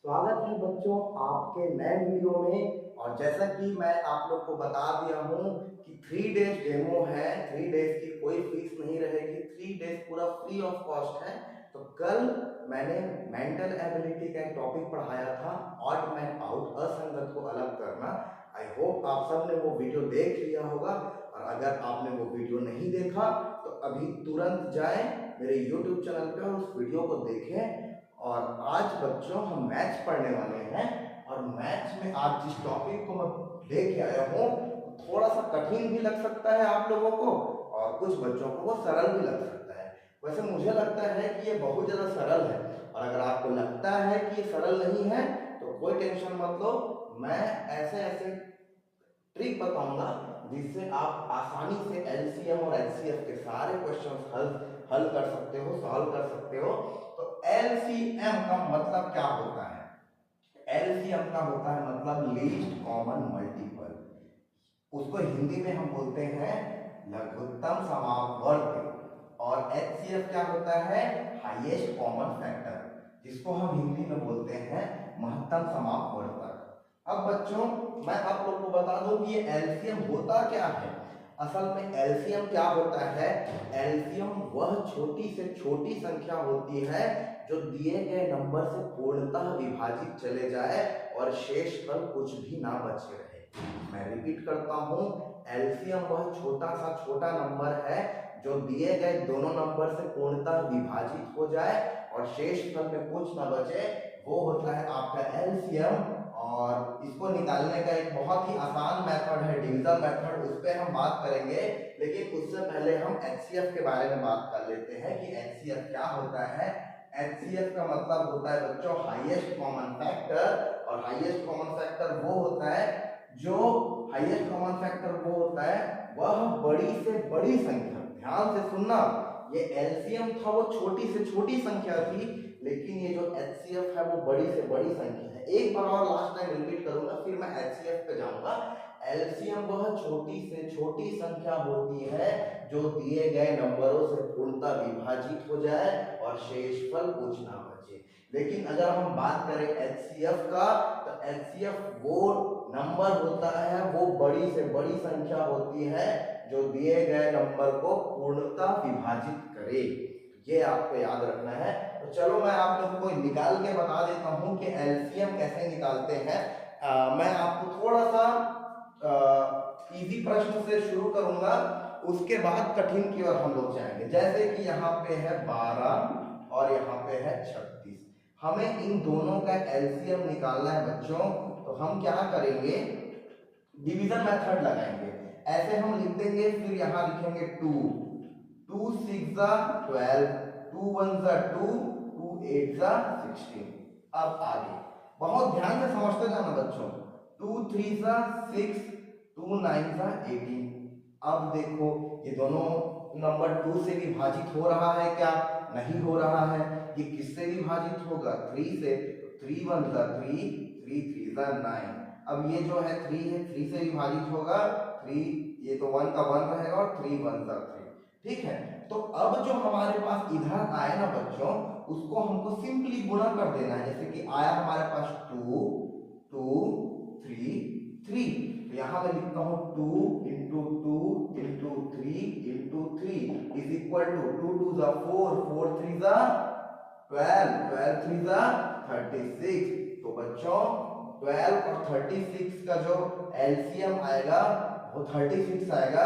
स्वागत है बच्चों आपके नए वीडियो में। और जैसा कि मैं आप लोग को बता दिया हूं कि 3 डेज डेमो है, 3 डेज की कोई फीस नहीं रहेगी, 3 डेज पूरा फ्री ऑफ कॉस्ट है। तो कल मैंने मेंटल एबिलिटी का एक टॉपिक पढ़ाया था, ऑड मैन आउट, असंगत को अलग करना। आई होप आप सब ने वो वीडियो देख लिया होगा, और अगर आपने वो वीडियो नहीं देखा तो अभी तुरंत जाएं मेरे YouTube चैनल पे और उस वीडियो को देखें। और आज बच्चों हम मैथ्स पढ़ने वाले हैं, और मैथ्स में आज जिस टॉपिक को मैं लेके आया हूँ थोड़ा सा कठिन भी लग सकता है आप लोगों को, और कुछ बच्चों को वो सरल भी लग सकता है। वैसे मुझे लगता है कि ये बहुत ज़्यादा सरल है, और अगर आपको लगता है कि ये सरल नहीं है तो कोई टेंशन मत लो। मैं ऐसे ऐसे ट्रिक बताऊंगा जिससे आप आसानी से एलसीएम और एचसीएफ के सारे क्वेश्चंस हल कर सकते हो, सॉल्व कर सकते हो। तो एलसीएम का मतलब क्या होता है? एलसीएम का होता है मतलब लीस्ट कॉमन मल्टीपल। उसको हिंदी में हम बोलते हैं लघुत्तम समापवर्ग। और एचसीएफ क्या होता है? हाईएस्ट कॉमन फैक्टर, जिसको हम हिंदी में बोलते हैं महत्तम समापवर्ग। अब बच्चों मैं आप लोग को बता दूं कि ये एलसीएम होता क्या है। असल में एलसीएम क्या होता है? एलसीएम वह छोटी से छोटी संख्या होती है जो दिए गए नंबर से पूर्णतः विभाजित चले जाए और शेषफल कुछ भी ना बचे रहे। मैं रिपीट करता हूं, एलसीएम वह छोटा सा छोटा नंबर है जो दिए गए दोनों नंबर से पूर्णतः विभाजित हो जाए और शेषफल में कुछ ना बचे, वो होता है आपका एलसीएम। और इसको निकालने का एक बहुत ही आसान मेथड है डिविजन मेथड, उस पर हम बात करेंगे। लेकिन उससे पहले हम एचसीएफ के बारे में बात कर लेते हैं कि एचसीएफ क्या होता है। एचसीएफ का मतलब होता है बच्चों हाईएस्ट कॉमन फैक्टर। और हाईएस्ट कॉमन फैक्टर वो होता है जो हाईएस्ट कॉमन फैक्टर वो होता है वह बड़ी से बड़ी संख्या। ध्यान से सुनना, ये एलसीएम था वो छोटी से छोटी संख्या थी, लेकिन ये जो एचसीएफ है वो बड़ी से बड़ी संख्या है। एक बार और लास्ट टाइम रिपीट करूंगा, फिर मैं एचसीएफ पे जाऊंगा। एलसीएम वह छोटी से छोटी संख्या होती है जो दिए गए नंबरों से पूर्णतः विभाजित हो जाए और शेषफल कुछ ना बचे। लेकिन अगर हम बात करें एचसीएफ का, तो एचसीएफ वो नंबर होता है, वो बड़ी से बड़ी संख्या होती है जो दिए गए नंबर को पूर्णतः विभाजित करे। ये आपको याद रखना है। तो चलो मैं आप लोगों को निकाल के बता देता हूं कि एलसीएम कैसे निकालते हैं। मैं आपको थोड़ा सा इजी प्रश्न से शुरू करूंगा, उसके बाद कठिन की ओर हम लोग जाएंगे। जैसे कि यहाँ पे है 12 और यहाँ पे है 36। हमें इन दोनों का एलसीएम निकालना है बच्चों। तो हम क्या करेंगे, डिवीजन मेथड लगाएंगे। ऐसे हम लिख देंगे, फिर यहाँ लिखेंगे 2 2 6 12, 2 1 2, 2 8 16। अब आगे बहुत ध्यान से समझते जाना बच्चों। 2 3 6, 2 9 18। अब देखो ये दोनों नंबर 2 से विभाजित हो रहा है क्या? नहीं हो रहा है। ये किससे विभाजित होगा? 3 से। 3 1 3, 3 3 9। अब ये जो है 3 है, 3 से विभाजित होगा 3, ये तो 1 का 1 रहेगा और 3 1 3। ठीक है, तो अब जो हमारे पास इधर आए ना बच्चों, उसको हमको सिंपली गुणा कर देना है। जैसे कि आया हमारे पास 2 2 3 3, तो यहां मैं लिखता हूं 2 into 2 into 3 into 3 is equal to 2 2 4, 4 3 12, 12 3 36। तो बच्चों 12 और 36 का जो एलसीएम आएगा वो 36 आएगा।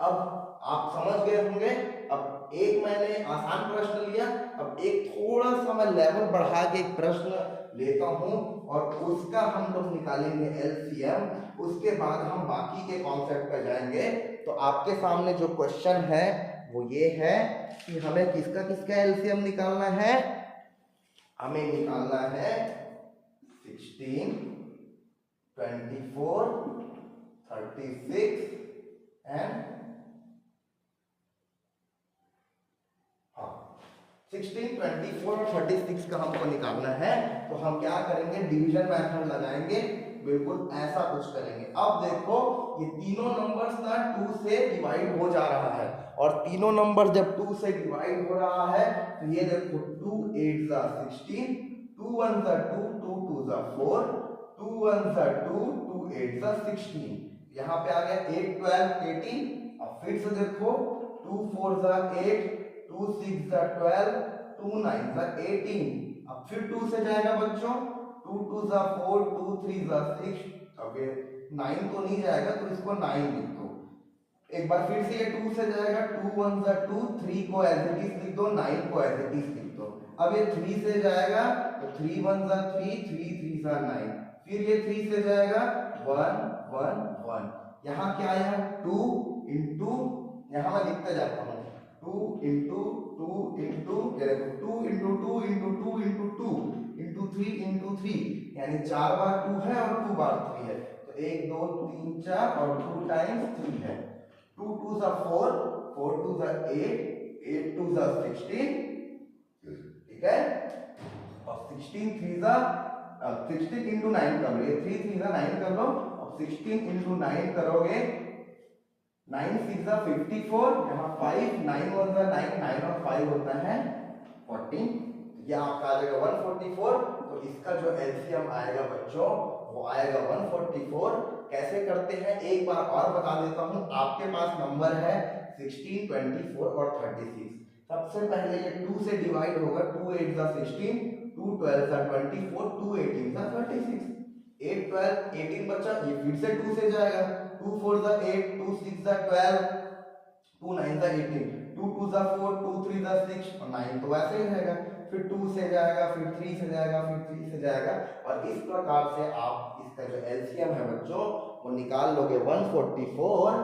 अब आप समझ गए होंगे। अब एक मैंने आसान प्रश्न लिया, अब एक थोड़ा सा मैं लेवल बढ़ा के एक प्रश्न लेता हूं और उसका हम लोग निकालेंगे एलसीएम। उसके बाद हम बाकी के कॉन्सेप्ट पर जाएंगे। तो आपके सामने जो क्वेश्चन है वो ये है कि हमें किसका किसका एलसीएम निकालना है। हमें निकालना है 16, 24, 36 एंड 16, 24 और 36 का हमको निकालना है। तो हम क्या करेंगे, डिवीजन मेथड लगाएंगे, बिल्कुल ऐसा कुछ करेंगे। अब देखो ये तीनों नंबर्स ना 2 से डिवाइड हो जा रहा है, और तीनों नंबर जब 2 से डिवाइड हो रहा है तो ये देखो 2 8 16, 2 1 जा 2, 2 2 जा 4, 2 1 जा 2, 2 8 जा 16। यहाँ पे आ गया 8 12 18। अब फिर से देखो 2 4 जा 8, 2 6 जा 12, 2 9 जा 18। अब फिर 2 से जाएगा बच्चों, 2 2 जा 4, 2 3 जा 6। अब ये 9 तो नहीं जाएगा तो इसको 9 लिख दो। एक बार फिर से ये 2 से जाएगा, 2 1 जा 2, 3 को एज इट इज लिख दो, 9 को एज इट इज लिख दो। अब ये 3 से जाएगा तो 3 1 जा 3, 3 3 जा 9। फिर ये 3 से जाएगा 1 1 1। यहाँ क्या आया 2 इंटू, यहाँ मैं लिखते जाता हूँ 2 into 2 into 2 into 2 into 2 into 2 into 3 into 3, यानी 4 बार 2 है और 2 बार 3 है, तो 1 2 3 4 और 2 टाइम्स 3 है। 2 2 जा 4, 4 2 जा 8, 8 2 जा 16, ठीक है। और 16 3 जा 16 इंटू 9 कर लो, ये 3 3 जा 9 कर लो। अब 16 इंटू 9 करोगे, 9 6 जा 54, यहाँ 5 9 1 जा 9, 9 और 5 होता है 14। ये आपका आ जाएगा 144। तो इसका जो एलसीएम आएगा बच्चों वो आएगा 144। कैसे करते हैं एक बार और बता देता हूं। आपके पास नंबर है 16 24 और 36। सबसे पहले ये 2 से डिवाइड होगा, 2 8 जा 16, 2 12 जा 24, 2 18 जा 36। 8 12 18 बच्चा, ये फिर से 2 से जाएगा, 2 4 जा 8, 2 6 जा 12, 2 9 जा 18, 2 2 जा 4, 2 3 जा 6 और 9 तो वैसे ही रहेगा। फिर 2 से जाएगा, फिर 3 से जाएगा, फिर 3 से जाएगा, और इस प्रकार से आप इसका जो एलसीएम है बच्चों वो निकाल लोगे 144।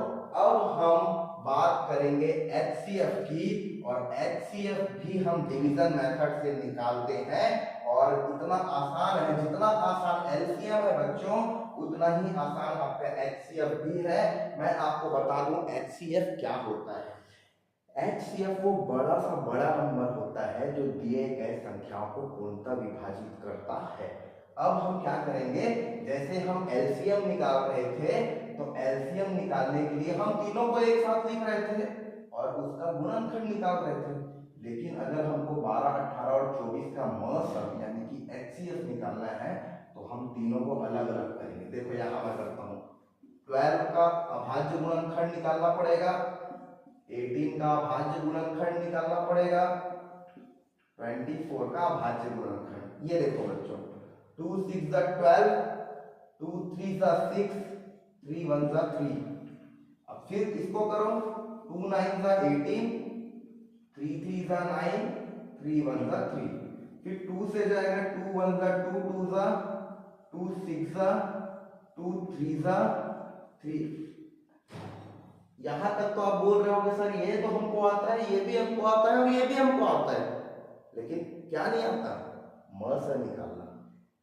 अब हम बात करेंगे एचसीएफ की, और एचसीएफ भी हम डिवीजन मेथड से निकालते हैं। और इतना आसान है, जितना आसान एलसीएम है बच्चों उतना ही आसान आपका एचसीएफ भी है। मैं आपको बता दूं एचसीएफ क्या होता है। एचसीएफ वो बड़ा सा बड़ा नंबर होता है जो दिए गए संख्याओं को पूर्णतः विभाजित करता है। अब हम क्या करेंगे, जैसे हम एलसीएम निकाल रहे थे तो एलसीएम निकालने के लिए हम तीनों को एक साथ लिख रहे थे और उसका गुणनखंड निकाल रहे थे। लेकिन अगर हमको 12 18 और 24 का मसम यानी कि एचसीएफ निकालना है तो हम तीनों को अलग अलग करेंगे। देखो यहाँ मैं करता हूँ, 12 का अभाज्य गुणनखंड निकालना पड़ेगा, 18 का अभाज्य गुणनखंड निकालना पड़ेगा, 24 का अभाज्य गुणनखंड। ये देखो बच्चों, 2 6 जा 12, 2 3 जा 6, 3 1 जा 3। अब फिर इसको करो, 2 9 जा 18, 3 3 जा 9, 3 1 जा 3। फिर 2 से जाएगा, 2 1 जा 2, 2 जा 2, 6 जा 2, 3 जा 3। यहां तक तो आप बोल रहे होगे सर ये तो हमको आता है, ये भी हमको आता है और ये भी हमको आता है, लेकिन क्या नहीं आता, म से निकालना,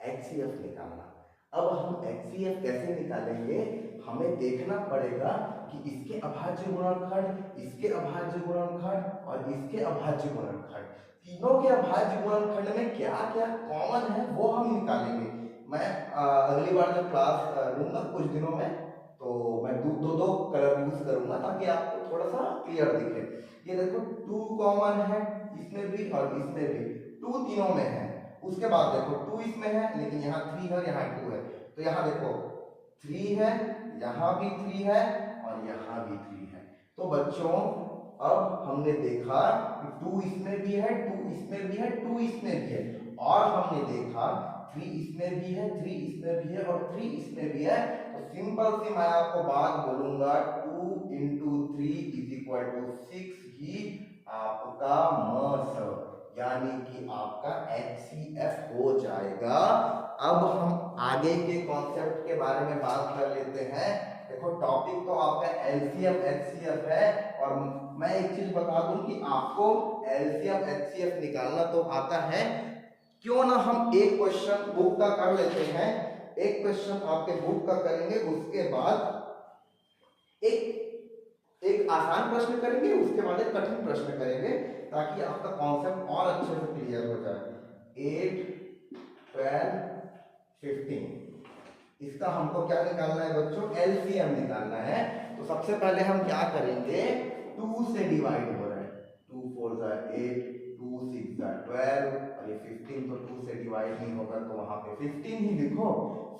एचसीएफ निकालना। अब हम एचसीएफ कैसे निकालेंगे, हमें देखना पड़ेगा कि इसके अभाज्य गुणनखंड, इसके अभाज्य गुणनखंड और इसके अभाज्य गुणनखंड, तीनों के अभाज्य गुणनखंड में क्या क्या कॉमन है वो हम निकालेंगे। मैं अगली बार जब क्लास लूंगा कुछ दिनों में तो मैं दो कलर यूज करूंगा ताकि आपको थोड़ा सा क्लियर दिखे। ये देखो 2 कॉमन है इसमें भी और इसमें भी, 2 तीनों में है। उसके बाद देखो 2 इसमें है लेकिन यहाँ 3 है और यहाँ 2 है, तो यहाँ देखो 3 है, यहाँ भी 3 है और यहाँ भी 3 है। तो बच्चों अब हमने देखा कि 2 इसमें भी है, 2 इसमें भी है, 2 इसमें भी है, और हमने देखा 3 इसमें भी है, 3 इसमें भी है और 3 इसमें भी है। तो सिंपल सी मैं आपको बात बोलूंगा, 2 × 3 = 6 ही आपका मस, यानी कि आपका एचसीएफ हो जाएगा। अब हम आगे के कॉन्सेप्ट के बारे में बात कर लेते हैं। देखो टॉपिक तो आपका एलसीएम एचसीएफ है, और मैं एक चीज बता दूं कि आपको एलसीएम एचसीएफ निकालना तो आता है, क्यों ना हम एक क्वेश्चन बुक का कर लेते हैं। एक क्वेश्चन आपके बुक का करेंगे, उसके बाद एक आसान प्रश्न करेंगे, उसके बाद एक कठिन प्रश्न करेंगे ताकि आपका कॉन्सेप्ट और अच्छे से क्लियर हो जाए। 8 12 15, इसका हमको क्या निकालना है बच्चों, एलसीएम निकालना है। तो सबसे पहले हम क्या करेंगे, 2 से डिवाइड हो रहा है, 2 4 जा 8, 2 6 जा 12 और ये 15 तो 2 से डिवाइड नहीं होगा तो वहां पे 15 ही लिखो।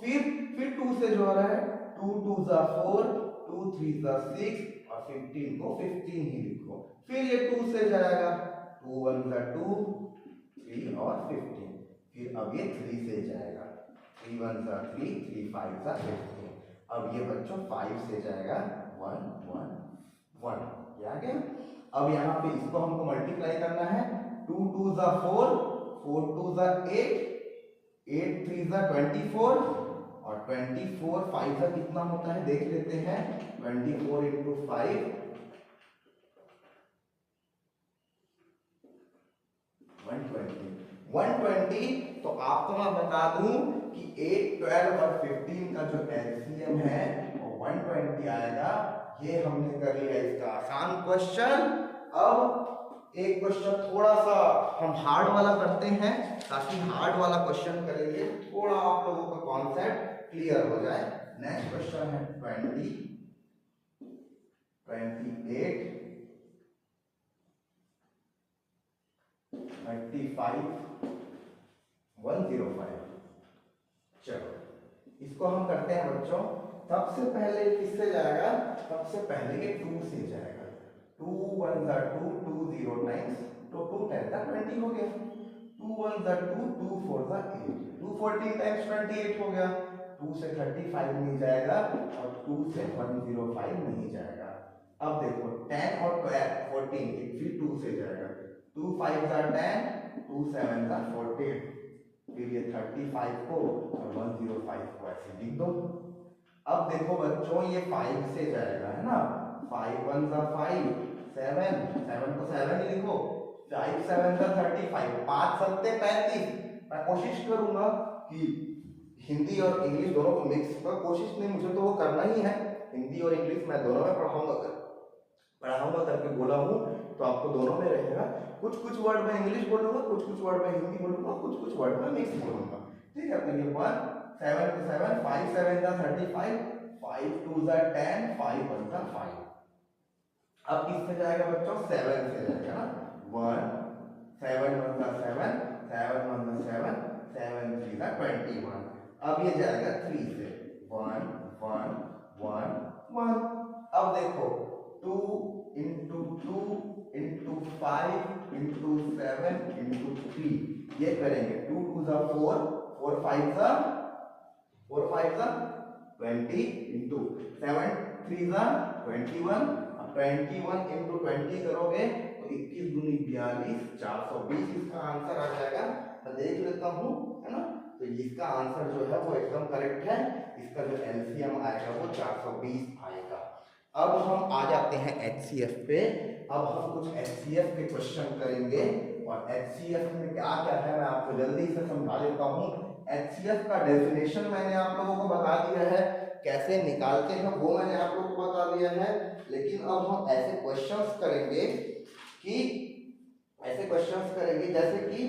फिर 2 से जो आ रहा है 2 2 जा 4, 2 3 जा 6 और 15 को 15 ही लिखो। फिर ये 2 से जाएगा 2 1 जा 2, 3 और 15। फिर अब ये 3 से जाएगा 3 1 जा 3, 3 5 जा 15। अब ये बच्चों 5 से जाएगा 1 1 1, ये आ गया। अब यहाँ पे इसको हमको मल्टीप्लाई करना है। 2 2 जा 4, 4 2 जा 8, 8 3 जा 24 और 24 5 जा कितना होता है देख लेते हैं। 24 इंटू 5 120। तो आपको मैं बता दूं कि 8 12 और 15 का जो एलसीएम है वो 120 आएगा। ये हमने कर लिया इसका आसान क्वेश्चन। अब एक क्वेश्चन थोड़ा सा हम हार्ड वाला करते हैं, ताकि हार्ड वाला क्वेश्चन करेंगे थोड़ा आप लोगों का कॉन्सेप्ट क्लियर हो जाए। नेक्स्ट क्वेश्चन है 20 28 35 105। चलो इसको हम करते हैं बच्चों। सबसे पहले किससे जाएगा? सबसे पहले ये 2 से जाएगा। 2 1 जा 2, 2 0 टाइम्स तो 2 10 जा 20 हो गया। 2 1 जा 2, 2 4 जा 8, 2 14 टाइम्स 28 हो गया। 2 से 35 नहीं जाएगा और 2 से 105 नहीं जाएगा। अब देखो 10 और 12 14 फिर 2 से जाएगा। 2 5 जा 10, 2 7 जा 14। फिर ये 35 को और 105 को ऐसे लिख दो। अब देखो बच्चों ये 5 से जाएगा है ना। 5 1 जा 5, 7 7 को 7 ही लिखो। 5 7 जा 35, 5 7 35। मैं कोशिश करूंगा कि हिंदी और इंग्लिश दोनों को मिक्स कर, कोशिश नहीं मुझे तो वो करना ही है। हिंदी और इंग्लिश मैं दोनों में पढ़ाऊंगा करके बोला हूँ, तो आपको दोनों में रहेगा। कुछ वर्ड में इंग्लिश बोलूंगा, कुछ वर्ड में हिंदी बोलूंगा, कुछ वर्ड में मिक्स बोलूंगा। ठीक है, तो ये 1 7 to 7, 5 7 जा 35, 5 2 जा 10, 5 1 जा 5। अब किससे जाएगा बच्चों? 7 से जाएगा ना। 1 7 1 जा 7, 7 1 जा 7, 7 3 जा 21। अब ये जाएगा 3 से 1 1 1 1। अब देखो 2 into 2 into 5 into 7 into 3 ये करेंगे। 2 2 जा 4, 4 5 जा 20 into 7 3 जा 21। अब 21 into 20 करोगे तो 21 दूनी 42, 420 इसका आंसर आ जाएगा। मैं देख लेता हूँ है ना। तो इसका आंसर जो है वो एकदम करेक्ट है। इसका जो एलसीएम आएगा वो 420 आएगा। अब हम आ जाते हैं एचसीएफ पे। अब हम कुछ एचसीएफ के क्वेश्चन करेंगे और एचसीएफ में क्या क्या है मैं आपको जल्दी से समझा देता हूँ। एचसीएफ का डेफिनेशन मैंने आप लोगों को बता दिया है, कैसे निकालते हैं वो मैंने आप लोगों को बता दिया है। लेकिन अब हम ऐसे क्वेश्चंस करेंगे जैसे कि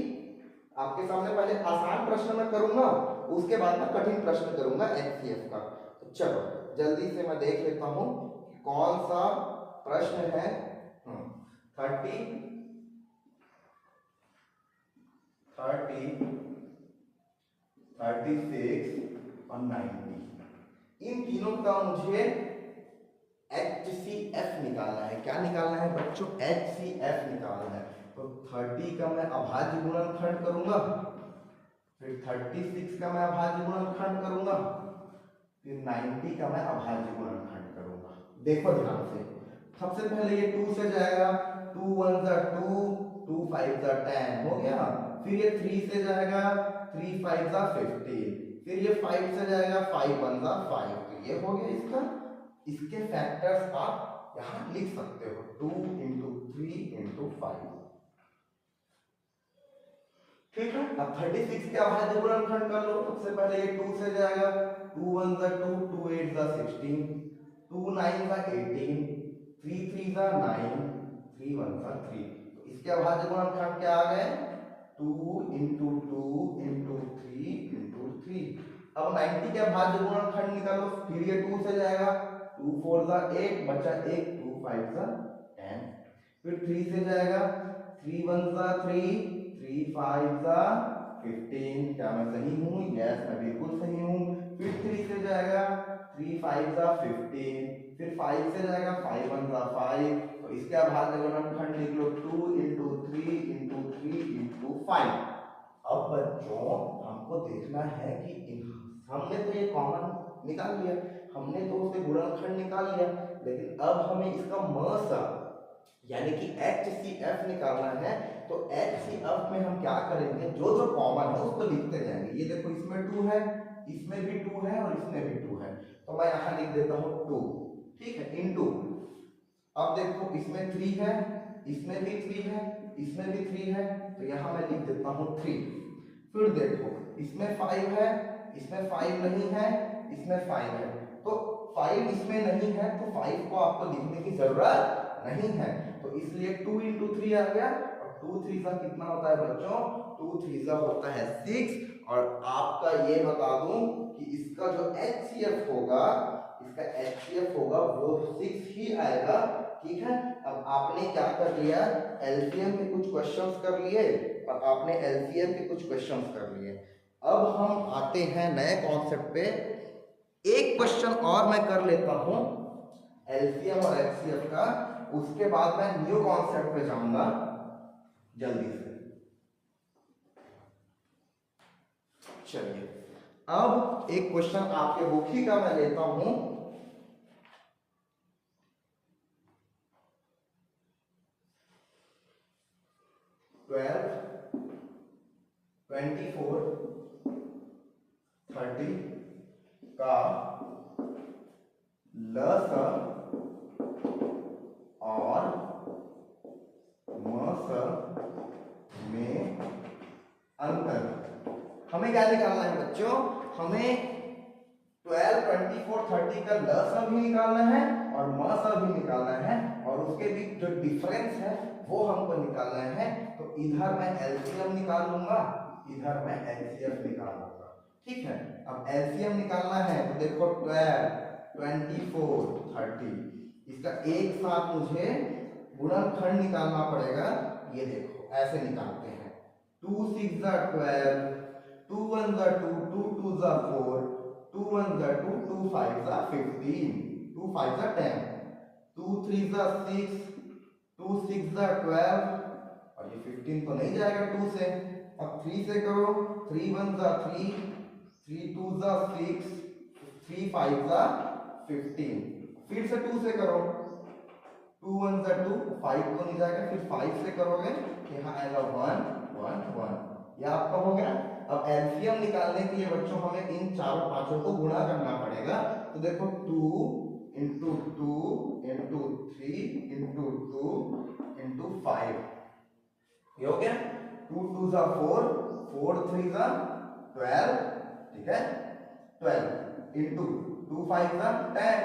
आपके सामने पहले आसान प्रश्न मैं करूंगा, उसके बाद मैं कठिन प्रश्न करूंगा एचसीएफ का। तो चलो जल्दी से मैं देख लेता हूँ कौन सा प्रश्न है। 30 36 और 90 इन तीनों का मुझे HCF निकालना है। क्या निकालना है बच्चों? HCF निकालना है। तो 30 का मैं अभाज्य गुणनखंड करूंगा, फिर 36 का मैं अभाज्य गुणनखंड करूंगा, फिर 90 का मैं अभाज्य गुणनखंड करूंगा। देखो ध्यान से, सबसे पहले ये 2 से जाएगा। 2 1 जा 2, 2 5 जा 10 हो गया। फिर ये 3 से जाएगा, 3 5 जा 15। फिर ये 5 से जाएगा, 5 1 जा 5। तो ये हो गया इसका। इसके फैक्टर्स आप यहाँ लिख सकते हो 2 into 3 into 5। ठीक है, अब 36 के अभाज्य गुणनखंड कर लो। सबसे पहले ये 2 से जाएगा। 2 1 जा 2, 2 8 जा 16, 2 9 जा 18, 3 3 जा 9, 3 1 जा 3। तो इसके अभाज्य गुणनखंड क्या आ गए? 2 into 2 into 3 into 3। अब 90 के अभाज्य गुणनखंड निकालो। फिर ये 2 से जाएगा। 2 4 जा 8, बचा 1, 2 5 जा 10। फिर 3 से जाएगा। 3 1 जा 3, 3 5 जा 15, क्या मैं सही हूँ? यस, मैं बिल्कुल सही हूँ। फिर 3 से जाएगा 3 5 जा 15, फिर 5 से जाएगा 5 1 जा 5, तो इसका भाग गुणनखंड लिख लो 2 into 3 into 3 into 5। अब बच्चों हमको देखना है कि हमने तो ये कॉमन निकाल लिया, हमने तो उससे गुणनखंड निकाल लिया, लेकिन अब हमें इसका मसा यानी कि HCF निकालना है। तो HCF में हम क्या करेंगे, जो जो कॉमन है उसको लिखते जाएंगे। ये देखो इसमें 2 है, इसमें भी 2 है और इसमें भी 2 है, तो मैं यहाँ लिख देता हूँ 2, ठीक है, इनटू। अब देखो इसमें 3 है, इसमें भी 3 है, इसमें भी 3 है, तो यहाँ मैं लिख देता हूँ 3। फिर देखो इसमें 5 है, इसमें 5 नहीं है, इसमें 5 है, तो 5 इसमें नहीं है, तो 5 को आपको लिखने की जरूरत नहीं है, तो इसलिए 2 into 3 आ गया। और 2 3 का कितना होता है बच्चों? 2 3 का होता है 6। और आपका ये बता दूं कि इसका जो HCF होगा, इसका HCF होगा वो 6 ही आएगा, ठीक है। अब आपने क्या कर लिया, एलसीएम के कुछ क्वेश्चंस कर लिए और आपने एलसीएम के कुछ क्वेश्चंस कर लिए। अब हम आते हैं नए कॉन्सेप्ट पे। एक क्वेश्चन और मैं कर लेता हूं एलसीएम और एचसीएफ का, उसके बाद मैं न्यू कॉन्सेप्ट पे जाऊंगा जल्दी से। चलिए अब एक क्वेश्चन आपके बुक ही का मैं लेता हूं। ट्वेल्व 24 30 का लसा और मसा में अंतर हमें क्या निकालना है बच्चों? हमें 12 24 30 का लसा भी निकालना है और मसा भी निकालना है, और उसके बीच जो डिफरेंस है वो हमको निकालना है। तो इधर मैं एलसीएम निकाल लूंगा, इधर मैं एचसीएफ निकाल लूंगा, ठीक है। अब एलसीएम निकालना है तो देखो 12 24 30, इसका एक साथ मुझे गुणनखंड निकालना पड़ेगा। ये देखो ऐसे निकालते हैं, 2 6 12, 2 1 2, 2 2 4, 2 1 2, 2 5 15, 2 5 10, 2 3 6, 2 6 12, और ये 15 तो नहीं जाएगा 2 से। अब 3 से करो, 3 1 3, 3 2 6, 3 5 15, फिर से 2 से करो, 2 1 2, 5 तो नहीं जाएगा, फिर 5 से करोगे यहाँ आएगा 1 1 1, यह आपका हो गया। अब एलसीएम निकालने के लिए बच्चों हमें इन चारों पांचों को गुणा करना पड़ेगा। तो देखो 2 into 2 into 3 into 2 into 5, ये हो गया। 2 2 4, 4 3 12, ठीक है, 12 into 2 5 10,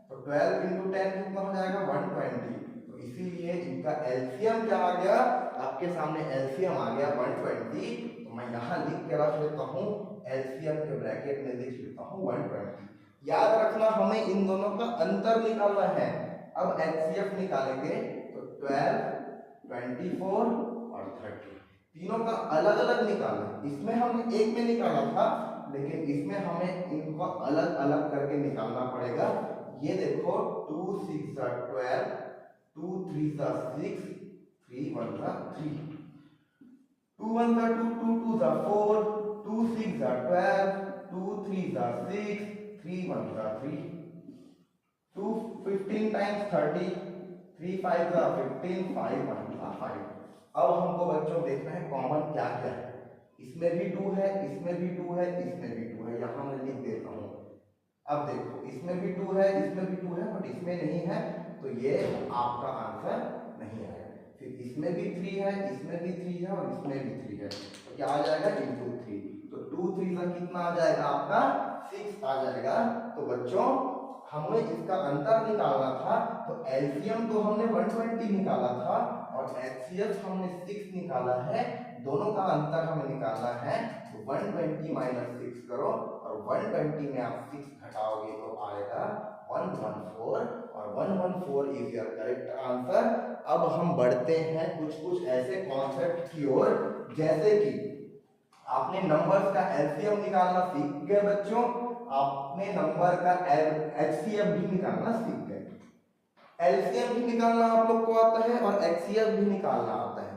तो 12 into 10 कितना हो जाएगा? 120। तो इसीलिए इनका एलसीएम क्या आ गया? आपके सामने एलसीएम आ गया 120। तो मैं यहाँ लिख के रख लेता हूँ, एलसीएम के ब्रैकेट में लिख लेता हूँ 120। याद रखना हमें इन दोनों का अंतर निकालना है। अब एचसीएफ निकालेंगे तो 12 24 और 30, तीनों का अलग अलग निकालना। इसमें हमने एक में निकाला था, लेकिन इसमें हमें इनको अलग अलग करके निकालना पड़ेगा। ये देखो 2 6 12, 2 3 6, 3 1 3, 2 1 2, 2 2 4, 2 6 12, 2 3 6, 3 1 3, 2 15 times 30, 3 5 15, 5 1 5। अब हमको बच्चों देखना है कॉमन क्या क्या है। इसमें भी 2 है, इसमें भी 2 है, इसमें भी 2 है, यहाँ मैं लिख देता हूँ। अब देखो इसमें भी 2 है, इसमें भी 2 है, बट इसमें नहीं है, तो ये आपका आंसर नहीं आएगा। फिर इसमें भी 3 है, इसमें भी 3 है और इसमें भी 3 है, तो क्या आ जाएगा? into 3। तो 2 3 का कितना आ जाएगा? आपका 6 आ जाएगा। तो बच्चों हमें इसका अंतर निकालना था, तो एलसीएम तो हमने 120 निकाला था और एचसीएफ हमने 6 निकाला है, दोनों का अंतर हमें निकालना है। तो 120 माइनस 6 करो और 120 में आप 6 घटाओगे तो आएगा 114, और 114 इज योर करेक्ट आंसर। अब हम बढ़ते हैं कुछ कुछ ऐसे कॉन्सेप्ट की ओर, जैसे कि आपने नंबर्स का एलसीएम निकालना सीख गए बच्चों, आपने नंबर का एचसीएफ भी निकालना सीख गए। एलसीएम भी निकालना आप लोग को आता है और एचसीएफ भी निकालना आता है।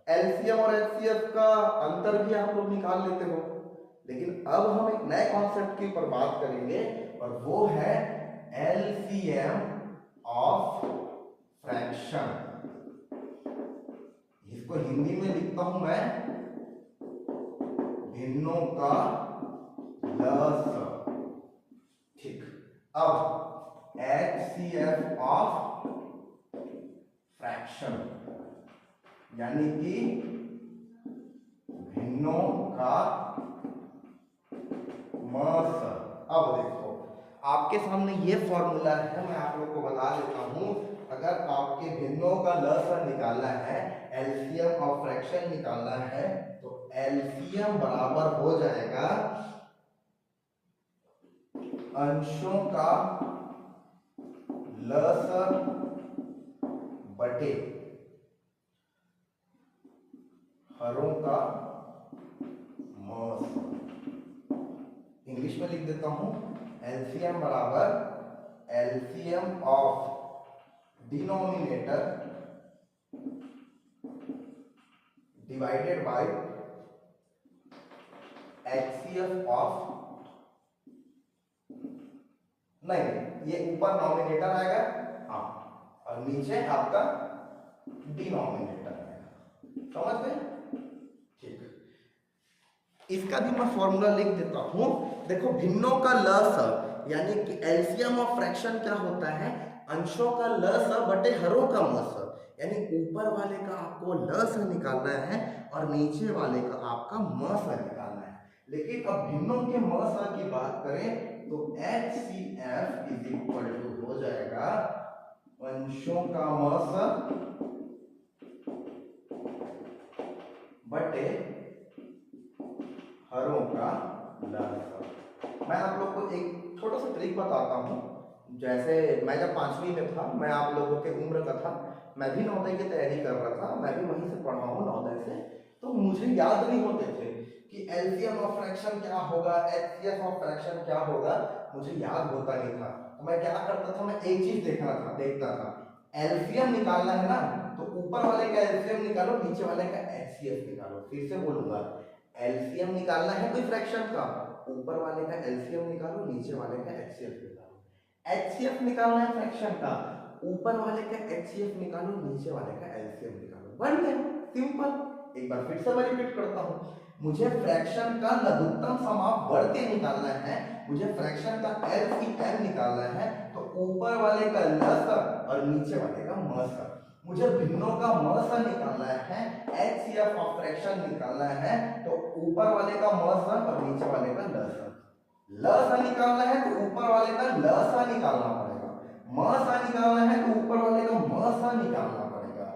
एलसीएम और एचसीएफ का अंतर भी आप लोग निकाल लेते हो, लेकिन अब हम एक नए कॉन्सेप्ट के ऊपर बात करेंगे और वो है एलसीएम ऑफ फ्रैक्शन। इसको हिंदी में लिखता हूं मैं, भिन्नों का लस। ठीक, अब एचसीएफ ऑफ फ्रैक्शन यानी कि भिन्नों का मस। अब देखो आपके सामने ये फॉर्मूला है, मैं आप लोग को बता देता हूं। अगर आपके भिन्नों का लस निकालना है, एलसीएम ऑफ फ्रैक्शन निकालना है, तो एलसीएम बराबर हो जाएगा अंशों का लस बटे हरों का मस। इंग्लिश में लिख देता हूं, एलसीएम बराबर LCM of denominator divided by HCF of, नहीं ये ऊपर नॉमिनेटर आएगा हाँ, और नीचे आपका डिनोमिनेटर आएगा। समझ गए? ठीक, इसका भी मैं फॉर्मूला लिख देता हूं। देखो भिन्नों का लस यानी कि एलसीएम ऑफ फ्रैक्शन क्या होता है, अंशों का लस बटे हरों का मस। यानी ऊपर वाले का आपको लस निकालना है और नीचे वाले का आपका मस निकालना है। लेकिन अब भिन्नों के मस की बात करें तो HCF इज इक्वल टू हो जाएगा अंशों का मस बटे हरों का लस। मैं आप लोग को एक छोटा सा ट्रिक बताता हूँ। जैसे मैं जब 5वीं में था, मैं आप लोगों के उम्र का था, मैं भी नवोदय की तैयारी कर रहा था, मैं भी वहीं से पढ़ा हूँ नवोदय से, तो मुझे याद नहीं होते थे कि एलसीएम ऑफ फ्रैक्शन क्या होगा, एचसीएफ ऑफ फ्रैक्शन क्या होगा, मुझे याद होता नहीं था। तो मैं क्या करता था, मैं एक चीज देखता था, एलसीएम निकालना है ना, तो ऊपर वाले का एलसीएम निकालो, नीचे वाले का एचसीएफ निकालो। फिर से बोलूंगा, एलसीएम निकालना है कोई फ्रैक्शन का, ऊपर वाले का एलसीएम निकालो, नीचे वाले का एचसीएफ निकालो। एचसीएफ निकालना है फ्रैक्शन का, ऊपर वाले का एचसीएफ निकालो, नीचे वाले का एलसीएम निकालो। बन गया, सिंपल। एक बार फिर से मैं रिपीट करता हूं, मुझे फ्रैक्शन का लघुत्तम समाप बढ़ के निकालना है, मुझे फ्रैक्शन का एलसीएम निकालना है, तो ऊपर वाले का लस और नीचे वाले का मस। मुझे भिन्नों का मस निकालना है, एचसीएफ ऑफ फ्रैक्शन निकालना है, तो ऊपर वाले का मस और नीचे वाले का लस। लस निकालना है तो ऊपर वाले का लस निकालना पड़ेगा, मस निकालना है तो ऊपर वाले का मस निकालना पड़ेगा,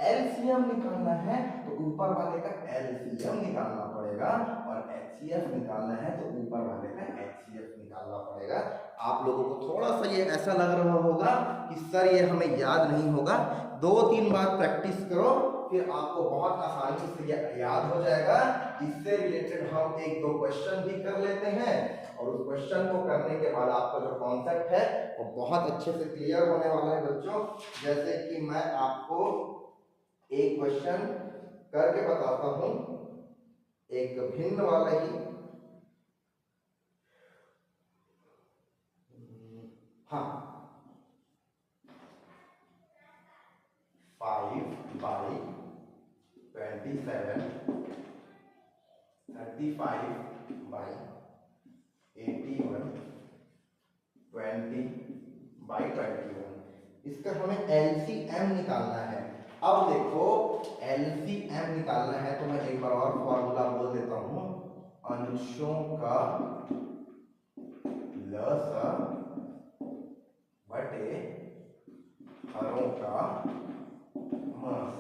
एलसीएम निकालना है तो ऊपर वाले का एलसीएम निकालना पड़ेगा, और एचसीएफ निकालना है तो ऊपर वाले का एचसीएफ निकालना पड़ेगा। आप लोगों को थोड़ा सा ये ऐसा लग रहा होगा कि सर ये हमें याद नहीं होगा, 2-3 बार प्रैक्टिस करो, फिर आपको बहुत आसानी से ये याद हो जाएगा। इससे रिलेटेड हम 1-2 क्वेश्चन भी कर लेते हैं, और उस क्वेश्चन को करने के बाद आपका जो कॉन्सेप्ट है वो बहुत अच्छे से क्लियर होने वाला है बच्चों। जैसे कि मैं आपको एक क्वेश्चन करके बताता हूं, एक भिन्न वाला ही। हाँ, 5/27 35/81 20/21, इसका हमें एलसीएम निकालना है। अब देखो एलसीएम निकालना है तो मैं एक बार और फॉर्मूला बोल देता हूं, अंशों का लस बटे हरों का मस।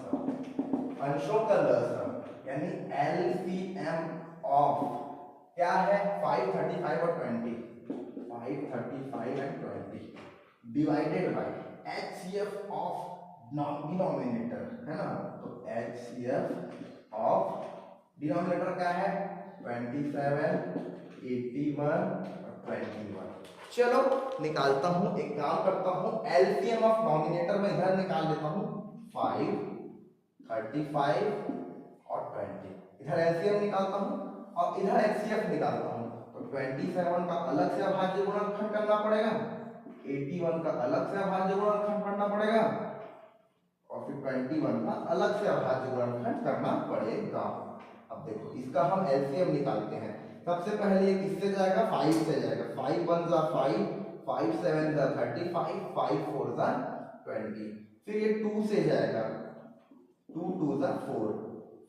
अंशों का लस यानी एलसीएम ऑफ क्या है, 535 और 20, 535 and 20 divided by HCF of denominator है ना, तो एचसीएफ ऑफ डिनोमिनेटर क्या है 27, 81 और 21। चलो निकालता हूं, एक काम करता हूं, एलसीएम ऑफ नॉमिनेटर में इधर निकाल लेता हूं 5, 35 और 20। इधर एलसीएम निकालता हूं और इधर एचसीएफ निकालता हूं। तो 27 का अलग से अभाज्य गुणनखंड करना पड़ेगा, 81 का अलग से अभाज्य गुणनखंड करना पड़ेगा और फिर 21 का अलग से अभाज्य गुणनखंड करना पड़ेगा। अब देखो इसका हम एलसीएम निकालते हैं। सबसे पहले ये किससे जाएगा, 5 से जाएगा। 5 1 जा 5, 5 7 जा 35, 5 4 जा 20। फिर ये 2 से जाएगा, 2 2 जा 4।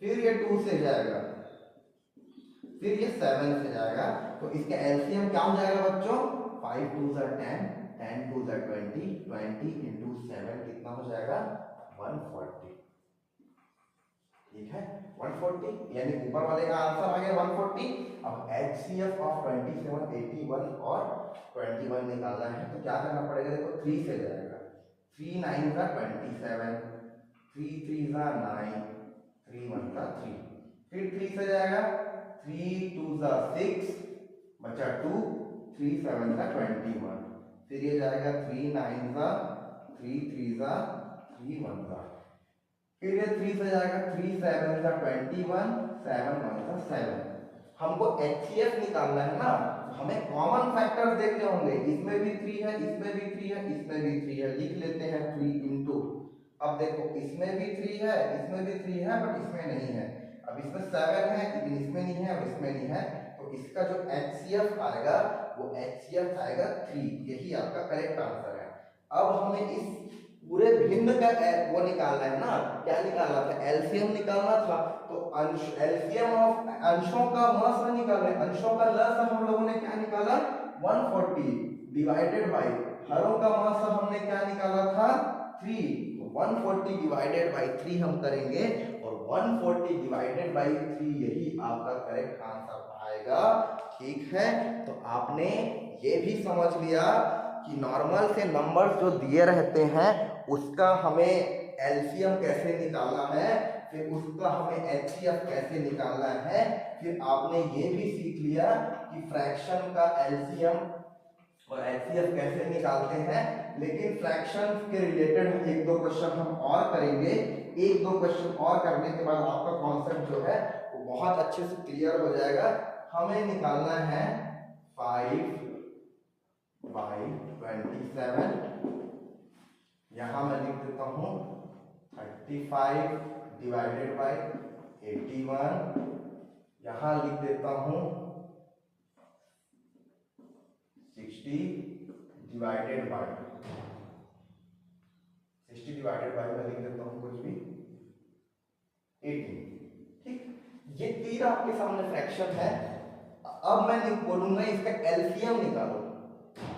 फिर ये 2 से जाएगा, फिर ये 7 से जाएगा। तो इसका एलसीएम क्या हो जाएगा बच्चों, 5 2 जा 10, 10 2 जा 20, 20 into 7 कितना हो जाएगा 140। ठीक है 140, यानी ऊपर वाले का आंसर आ गया 140। अब HCF ऑफ 27, 81 और 21 निकालना है तो क्या करना पड़ेगा, देखो 3 से जाएगा, 3 9 का 27, 3 3 का 9, 3 1 का 3। फिर 3 से जाएगा, 3 2 का 6 बचा 2, 3 7 का 21। फिर ये जाएगा 3 9 का 3 3 का 3 1 का। फिर ये 3 से जाएगा, 3 7 का 21, 7 1 का 7। हमको HCF निकालना है ना, हमें कॉमन फैक्टर्स देखने होंगे। इसमें भी 3 है, इसमें भी 3 है, इसमें भी 3 है। लिख लेते हैं 3 इंटू, अब देखो इसमें भी 3 है, इसमें भी 3 है, बट इसमें नहीं है। अब इसमें 7 है लेकिन इसमें नहीं है और इसमें नहीं है। तो इसका जो HCF आएगा वो HCF आएगा 3। यही आपका करेक्ट आंसर है। अब हमें इस पूरे भिन्न का वो निकालना है ना, क्या निकालना था, एलसीएम निकालना था। तो अंश एलसीएम ऑफ अंशों का मस निकालना है, अंशों का लस हम लोगों ने क्या निकाला 140 डिवाइडेड बाय हरों का मस हमने क्या निकाला था 3। 140 डिवाइडेड बाय 3 हम करेंगे और 140 डिवाइडेड बाय 3 यही आपका करेक्ट आंसर आएगा। ठीक है, तो आपने ये भी समझ लिया कि नॉर्मल से नंबर्स जो दिए रहते हैं उसका हमें एलसीएम कैसे निकालना है, फिर उसका हमें एचसीएफ कैसे निकालना है। फिर आपने ये भी सीख लिया कि फ्रैक्शन का एलसीएम और एचसीएफ कैसे निकालते हैं। लेकिन फ्रैक्शन के रिलेटेड एक दो क्वेश्चन हम और करेंगे। एक दो क्वेश्चन और करने के बाद आपका कॉन्सेप्ट जो है वो बहुत अच्छे से क्लियर हो जाएगा। हमें निकालना है 5 by 27, यहां मैं लिख देता हूं 35 डिवाइडेड बाय 81, यहां लिख देता हूं 60 डिवाइडेड बाय मैं लिख देता हूं कुछ भी 18। ठीक, ये तीन आपके सामने फ्रैक्शन है। अब मैं बोलूंगा इसका एलसीएम निकालो,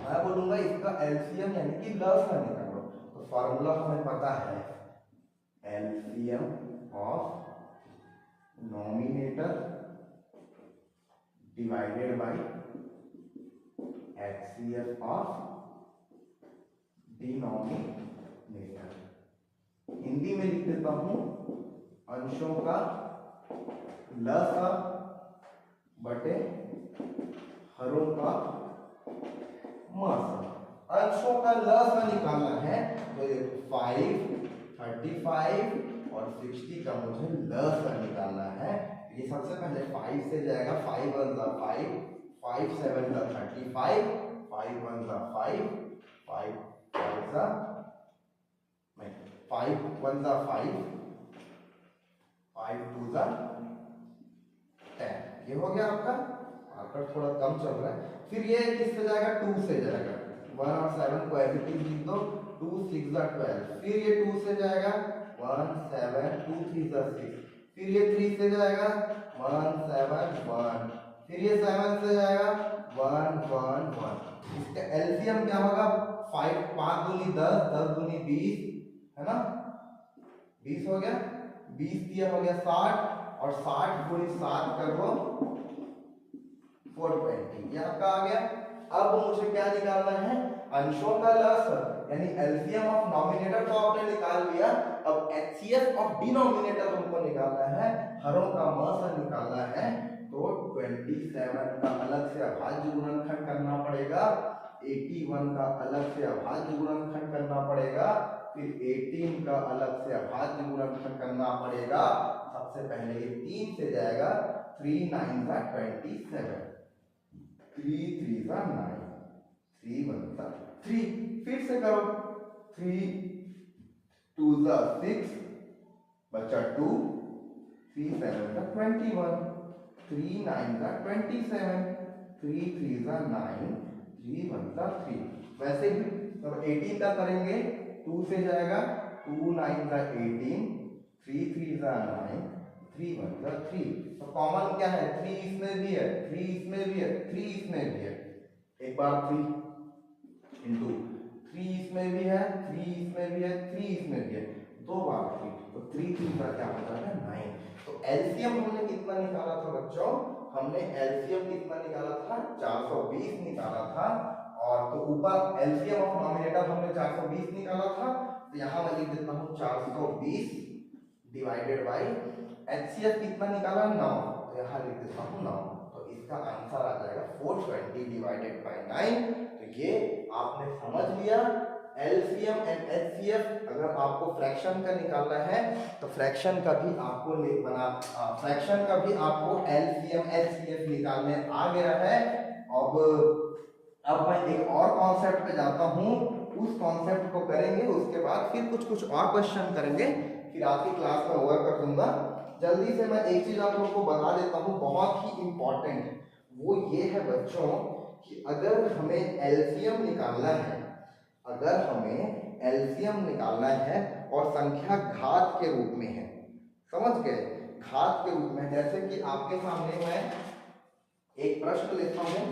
मैं बोलूंगा इसका एलसीएम यानी कि लसा निकालो। तो फार्मूला हमें पता है, LCM of nominator divided by HCF of denominator. Hindi में लिख देता हूं अंशों का लसा बटे हरों का मस। अंशों का लस निकालना है तो देखो 5, 35 और 60 का मुझे लस निकालना है। ये सबसे पहले 5 से जाएगा, 5 1 जा 5, 5 7 जा 35, 5 1 जा 5, 5 5 जा 5 1 जा 5, 5 2 जा 10। ये हो गया आपका, मार्कर थोड़ा कम चल रहा है। फिर ये किससे जाएगा, 2 से जाएगा, 1 और 7 को एज इट इज लिख दो, 2 6 जा 12। फिर ये 2 से जाएगा, 1 7, 2 3 जा 6। फिर ये 3 से जाएगा, 1 7 1। फिर ये 7 से जाएगा, 1 1 1। इसका एलसीएम क्या होगा, 5 5 दूनी 10, 10 दूनी 20, है ना, 20 हो गया, 20 दिया हो गया 60 और 60 गुणी 7 कर दो 420। ये आपका आ गया। अब मुझे क्या निकालना है, अंशों का लस यानी एलसीएम ऑफ नॉमिनेटर तो आपने निकाल लिया। अब एचसीएफ ऑफ डिनोमिनेटर हमको निकालना है, हरों का मस निकालना है। तो 27 का अलग से अभाज्य गुणनखंड करना पड़ेगा, 81 का अलग से अभाज्य गुणनखंड करना पड़ेगा, फिर 18 का अलग से अभाज्य गुणनखंड करना पड़ेगा। सबसे पहले ये 3 से जाएगा, 3 9 का 27, 3 3 का 9, 3 1 का 3, फिर से करो, 3 2 का 6 बचा 2, 3 7 का 21, 3 9 का 27, 3 3 का 9, 3 1 का 3। वैसे ही अब 18 का करेंगे, 2 से जाएगा, 2 9 का 18, 3 3 का 9, 3 1 का 3। तो कॉमन क्या है, 3 इसमें भी है, 3 इसमें भी है, 3 इसमें भी है। एक बार 3 इंटू 3 इसमें भी है, 3 इसमें भी है, 3 इसमें भी है, दो बार 3, तो 3 3 का क्या होता है 9। तो एलसीएम हमने कितना निकाला था बच्चों, हमने एलसीएम कितना निकाला था, 420 निकाला था। और तो ऊपर एलसीएम ऑफ नॉमिनेटर हमने 420 निकाला था, तो यहाँ मैं लिख देता हूँ 420 डिवाइडेड बाई एचसीएफ कितना निकाला 9, तो यहाँ लिख देता हूँ 9। तो इसका आंसर आ जाएगा 420 डिवाइडेड बाई 9। तो ये आपने समझ लिया एलसीएम एंड एचसीएफ। अगर आपको फ्रैक्शन का निकालना है तो फ्रैक्शन का भी आपको फ्रैक्शन का भी आपको एलसीएम एचसीएफ निकालने आ गया है। अब मैं एक और कॉन्सेप्ट पे जाता हूँ, उस कॉन्सेप्ट को करेंगे, उसके बाद फिर कुछ और क्वेश्चन करेंगे, फिर आज की क्लास में ओवर कर दूंगा। जल्दी से मैं एक चीज आप लोगों को बता देता हूँ, बहुत ही इंपॉर्टेंट, वो ये है बच्चों कि अगर हमें एलसीएम निकालना है, अगर हमें एलसीएम निकालना है और संख्या घात के रूप में है, समझ गए, घात के रूप में, जैसे कि आपके सामने मैं एक प्रश्न लेता हूं,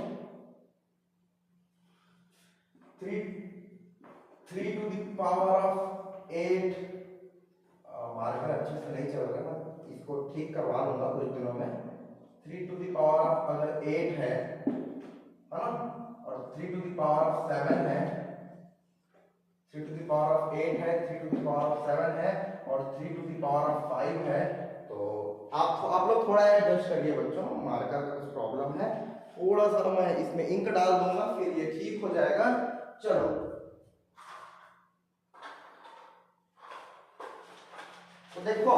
3 to the power of 8, marker अच्छे से नहीं चल रहा है, इसको ठीक करवा लूंगा कुछ दिनों में। 3 टू द पावर ऑफ अगर 8 है ना, और 3 टू द पावर ऑफ 7 है, 3 टू द पावर ऑफ 8 है, 3 टू द पावर ऑफ 7 है, और 3 टू द पावर ऑफ 5 है। तो आप लोग थोड़ा एडजस्ट करिए बच्चों, मार्कर का कुछ प्रॉब्लम है, थोड़ा सा मैं इसमें इंक डाल दूंगा, फिर ये ठीक हो जाएगा। चलो तो देखो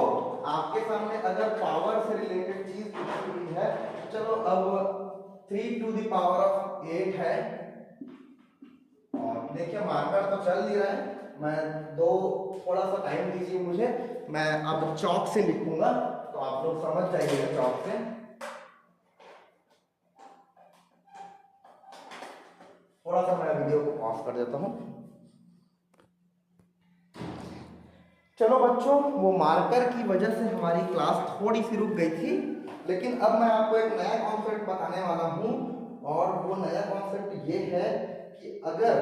आपके सामने अगर पावर से रिलेटेड चीज पूछी हुई है, चलो अब 3 टू द पावर ऑफ 8 है, और देखिए मार्कर तो चल नहीं रहा है, मैं थोड़ा सा टाइम दीजिए मुझे, मैं अब चौक से लिखूंगा तो आप लोग समझ जाइएगा चौक से। थोड़ा सा मैं वीडियो को पॉज कर देता हूं। चलो बच्चों, वो मार्कर की वजह से हमारी क्लास थोड़ी सी रुक गई थी, लेकिन अब मैं आपको एक नया कॉन्सेप्ट बताने वाला हूं, और वो नया कॉन्सेप्ट ये है कि अगर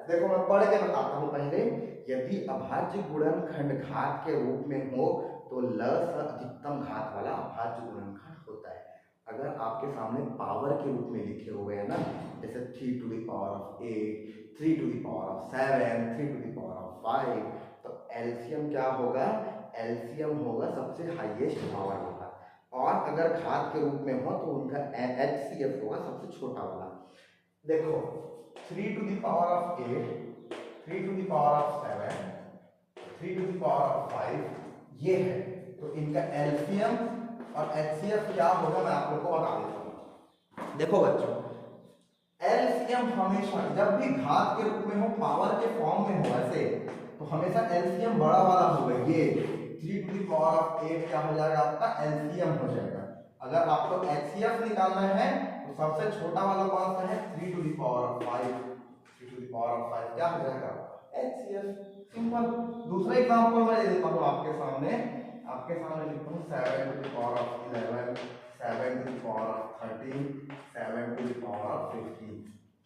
देखो मैं पढ़ के बताता हूं पहले, यदि अभाज्य गुणनखंड घात के रूप में हो तो ल स अधिकतम घात वाला अभाज्य गुणनखंड होता है। अगर आपके सामने पावर के रूप में लिखे हुए हैं ना, जैसे 3 to the power of 8, 3 to the power of 7, 3 to the power of 5, तो एलसीएम क्या होगा, एलसीएम होगा सबसे हाईएस्ट पावर वाला, और अगर घात के रूप में हो तो उनका एचसीएफ होगा सबसे छोटा वाला। देखो 3 to the power of 8, 3 to the power of 7, 3 to the power of 5 ये है, तो इनका एलसीएम और एचसीएफ क्या होगा मैं आप लोगों को बता देता हूँ। देखो बच्चों, एलसीएम हमेशा जब भी घात के रूप में हो, पावर के फॉर्म में हो ऐसे, तो हमेशा एलसीएम बड़ा वाला होगा। ये 3 टू द पावर ऑफ 8 क्या हो जाएगा आपका एलसीएम हो जाएगा। अगर आपको एचसीएफ निकालना है तो सबसे छोटा वाला कौन सा है, 3 to the power of 5, 3 to the power of 5 क्या हो जाएगा एचसीएफ। सिंपल। दूसरा एग्जांपल मैं दे देता हूँ आपके सामने लिखता हूँ 7 to the power of 11, 7 to the power of 13, 7 to the power of 15,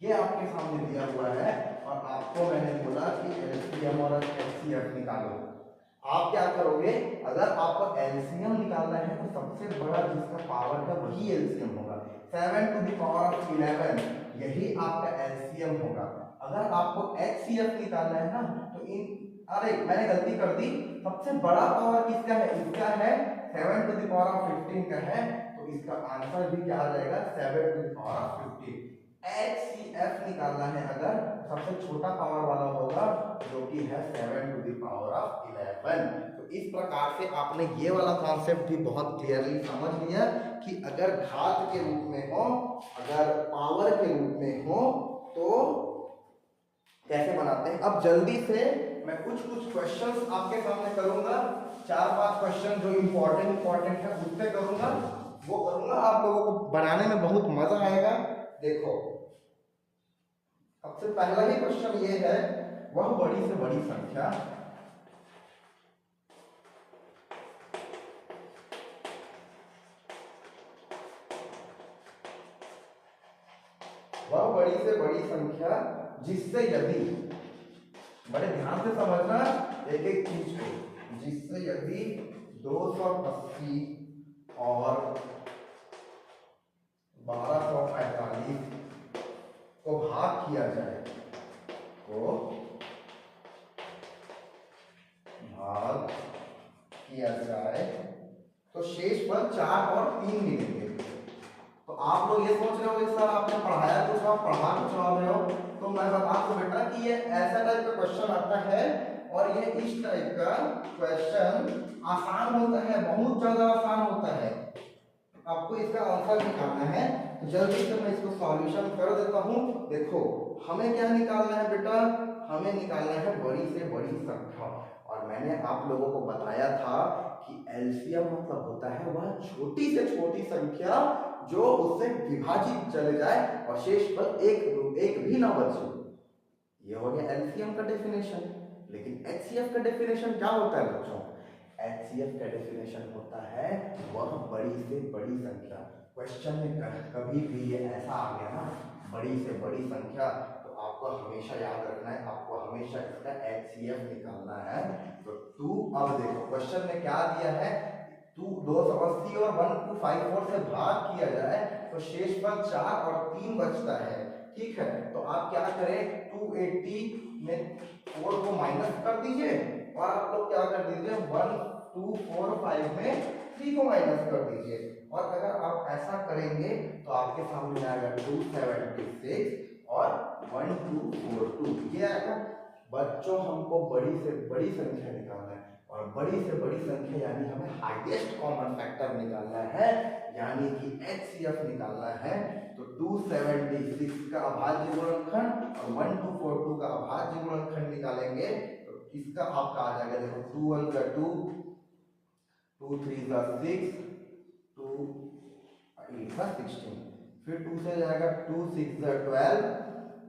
ये आपके सामने दिया हुआ है, और आपको मैंने बोला कि एलसीएम और एचसीएफ निकालो। आप क्या करोगे, अगर आपको एलसीएम निकालना है तो सबसे बड़ा जिसका पावर है वही एलसीएम होगा। 7 टू द पावर ऑफ 11 यही आपका एलसीएम होगा। अगर आपको एचसीएफ निकालना है ना तो अरे मैंने गलती कर दी, सबसे बड़ा पावर किसका है, इसका है, 7 टू द पावर ऑफ 15 का है, तो इसका आंसर भी क्या आ जाएगा 7 टू द पावर 15। HCF निकालना है अगर सबसे छोटा पावर वाला होगा जो कि है 7 टू द पावर ऑफ 11। तो इस प्रकार से आपने ये वाला कॉन्सेप्ट भी बहुत क्लियरली समझ लिया कि अगर घात के रूप में हो, अगर पावर के रूप में हो तो कैसे बनाते हैं। अब जल्दी से मैं कुछ क्वेश्चंस आपके सामने करूंगा, 4-5 क्वेश्चन जो इंपॉर्टेंट है उस पे करूंगा, वो करूंगा, आप लोगों को बनाने में बहुत मजा आएगा। देखो सबसे पहला ही क्वेश्चन ये है, वह बड़ी से बड़ी संख्या जिससे यदि, बड़े ध्यान से समझना एक एक चीज को, जिससे यदि 280 और 1245 को भाग किया जाए, तो शेष पर 4 और 3 मिलेंगे। तो आप लोग ये सोच रहे हो सर आपने पढ़ाया कुछ और पढ़ा कुछ और रहे हो, तो मैं बता दूं बेटा कि ये ऐसा टाइप का क्वेश्चन आता है और ये इस टाइप का क्वेश्चन आसान होता है, बहुत ज्यादा आसान होता है। आपको इसका आंसर निकालना है, तो जल्दी से मैं इसको सॉल्यूशन कर देता हूं। देखो हमें क्या निकालना है बेटा, हमें निकालना है बड़ी से बड़ी संख्या। और मैंने आप लोगों को बताया था कि एलसीएम मतलब होता है वह छोटी से छोटी संख्या जो उससे विभाजित चले जाए और शेष पर एक भी ना बचे। ये हो गया एलसीएम का डेफिनेशन। लेकिन एचसीएफ का डेफिनेशन क्या होता है बच्चों? एचसीएफ का डेफिनेशन होता है वह बड़ी से बड़ी संख्या। क्वेश्चन में कभी भी ये ऐसा आ गया ना बड़ी से बड़ी संख्या, तो आपको हमेशा याद रखना है, आपको हमेशा इसका एचसीएफ निकालना है। तो 2, अब देखो क्वेश्चन में क्या दिया है, 280 और 1254 से भाग किया जाए तो शेष पर 4 और 3 बचता है। ठीक है, तो आप क्या करें, 280 में 4 को माइनस कर दीजिए और आप लोग क्या कर दीजिए 1245 में 3 को माइनस कर दीजिए। और अगर आप ऐसा करेंगे तो आपके सामने आएगा 276 और 1242। ये आएगा बच्चों, हमको बड़ी से बड़ी संख्या निकालना है और बड़ी से बड़ी संख्या यानी हमें हाईएस्ट कॉमन फैक्टर निकालना है, यानी कि एचसीएफ निकालना है। तो 276 का अभाज्य गुणनखंड और 1242 का अभाज्य गुणनखंड निकालेंगे तो इसका आपका आ जाएगा, देखो 2 1 का 2, 2 3 का 6, 2 8 का 16, फिर 2 से जाएगा 2 6 का 12,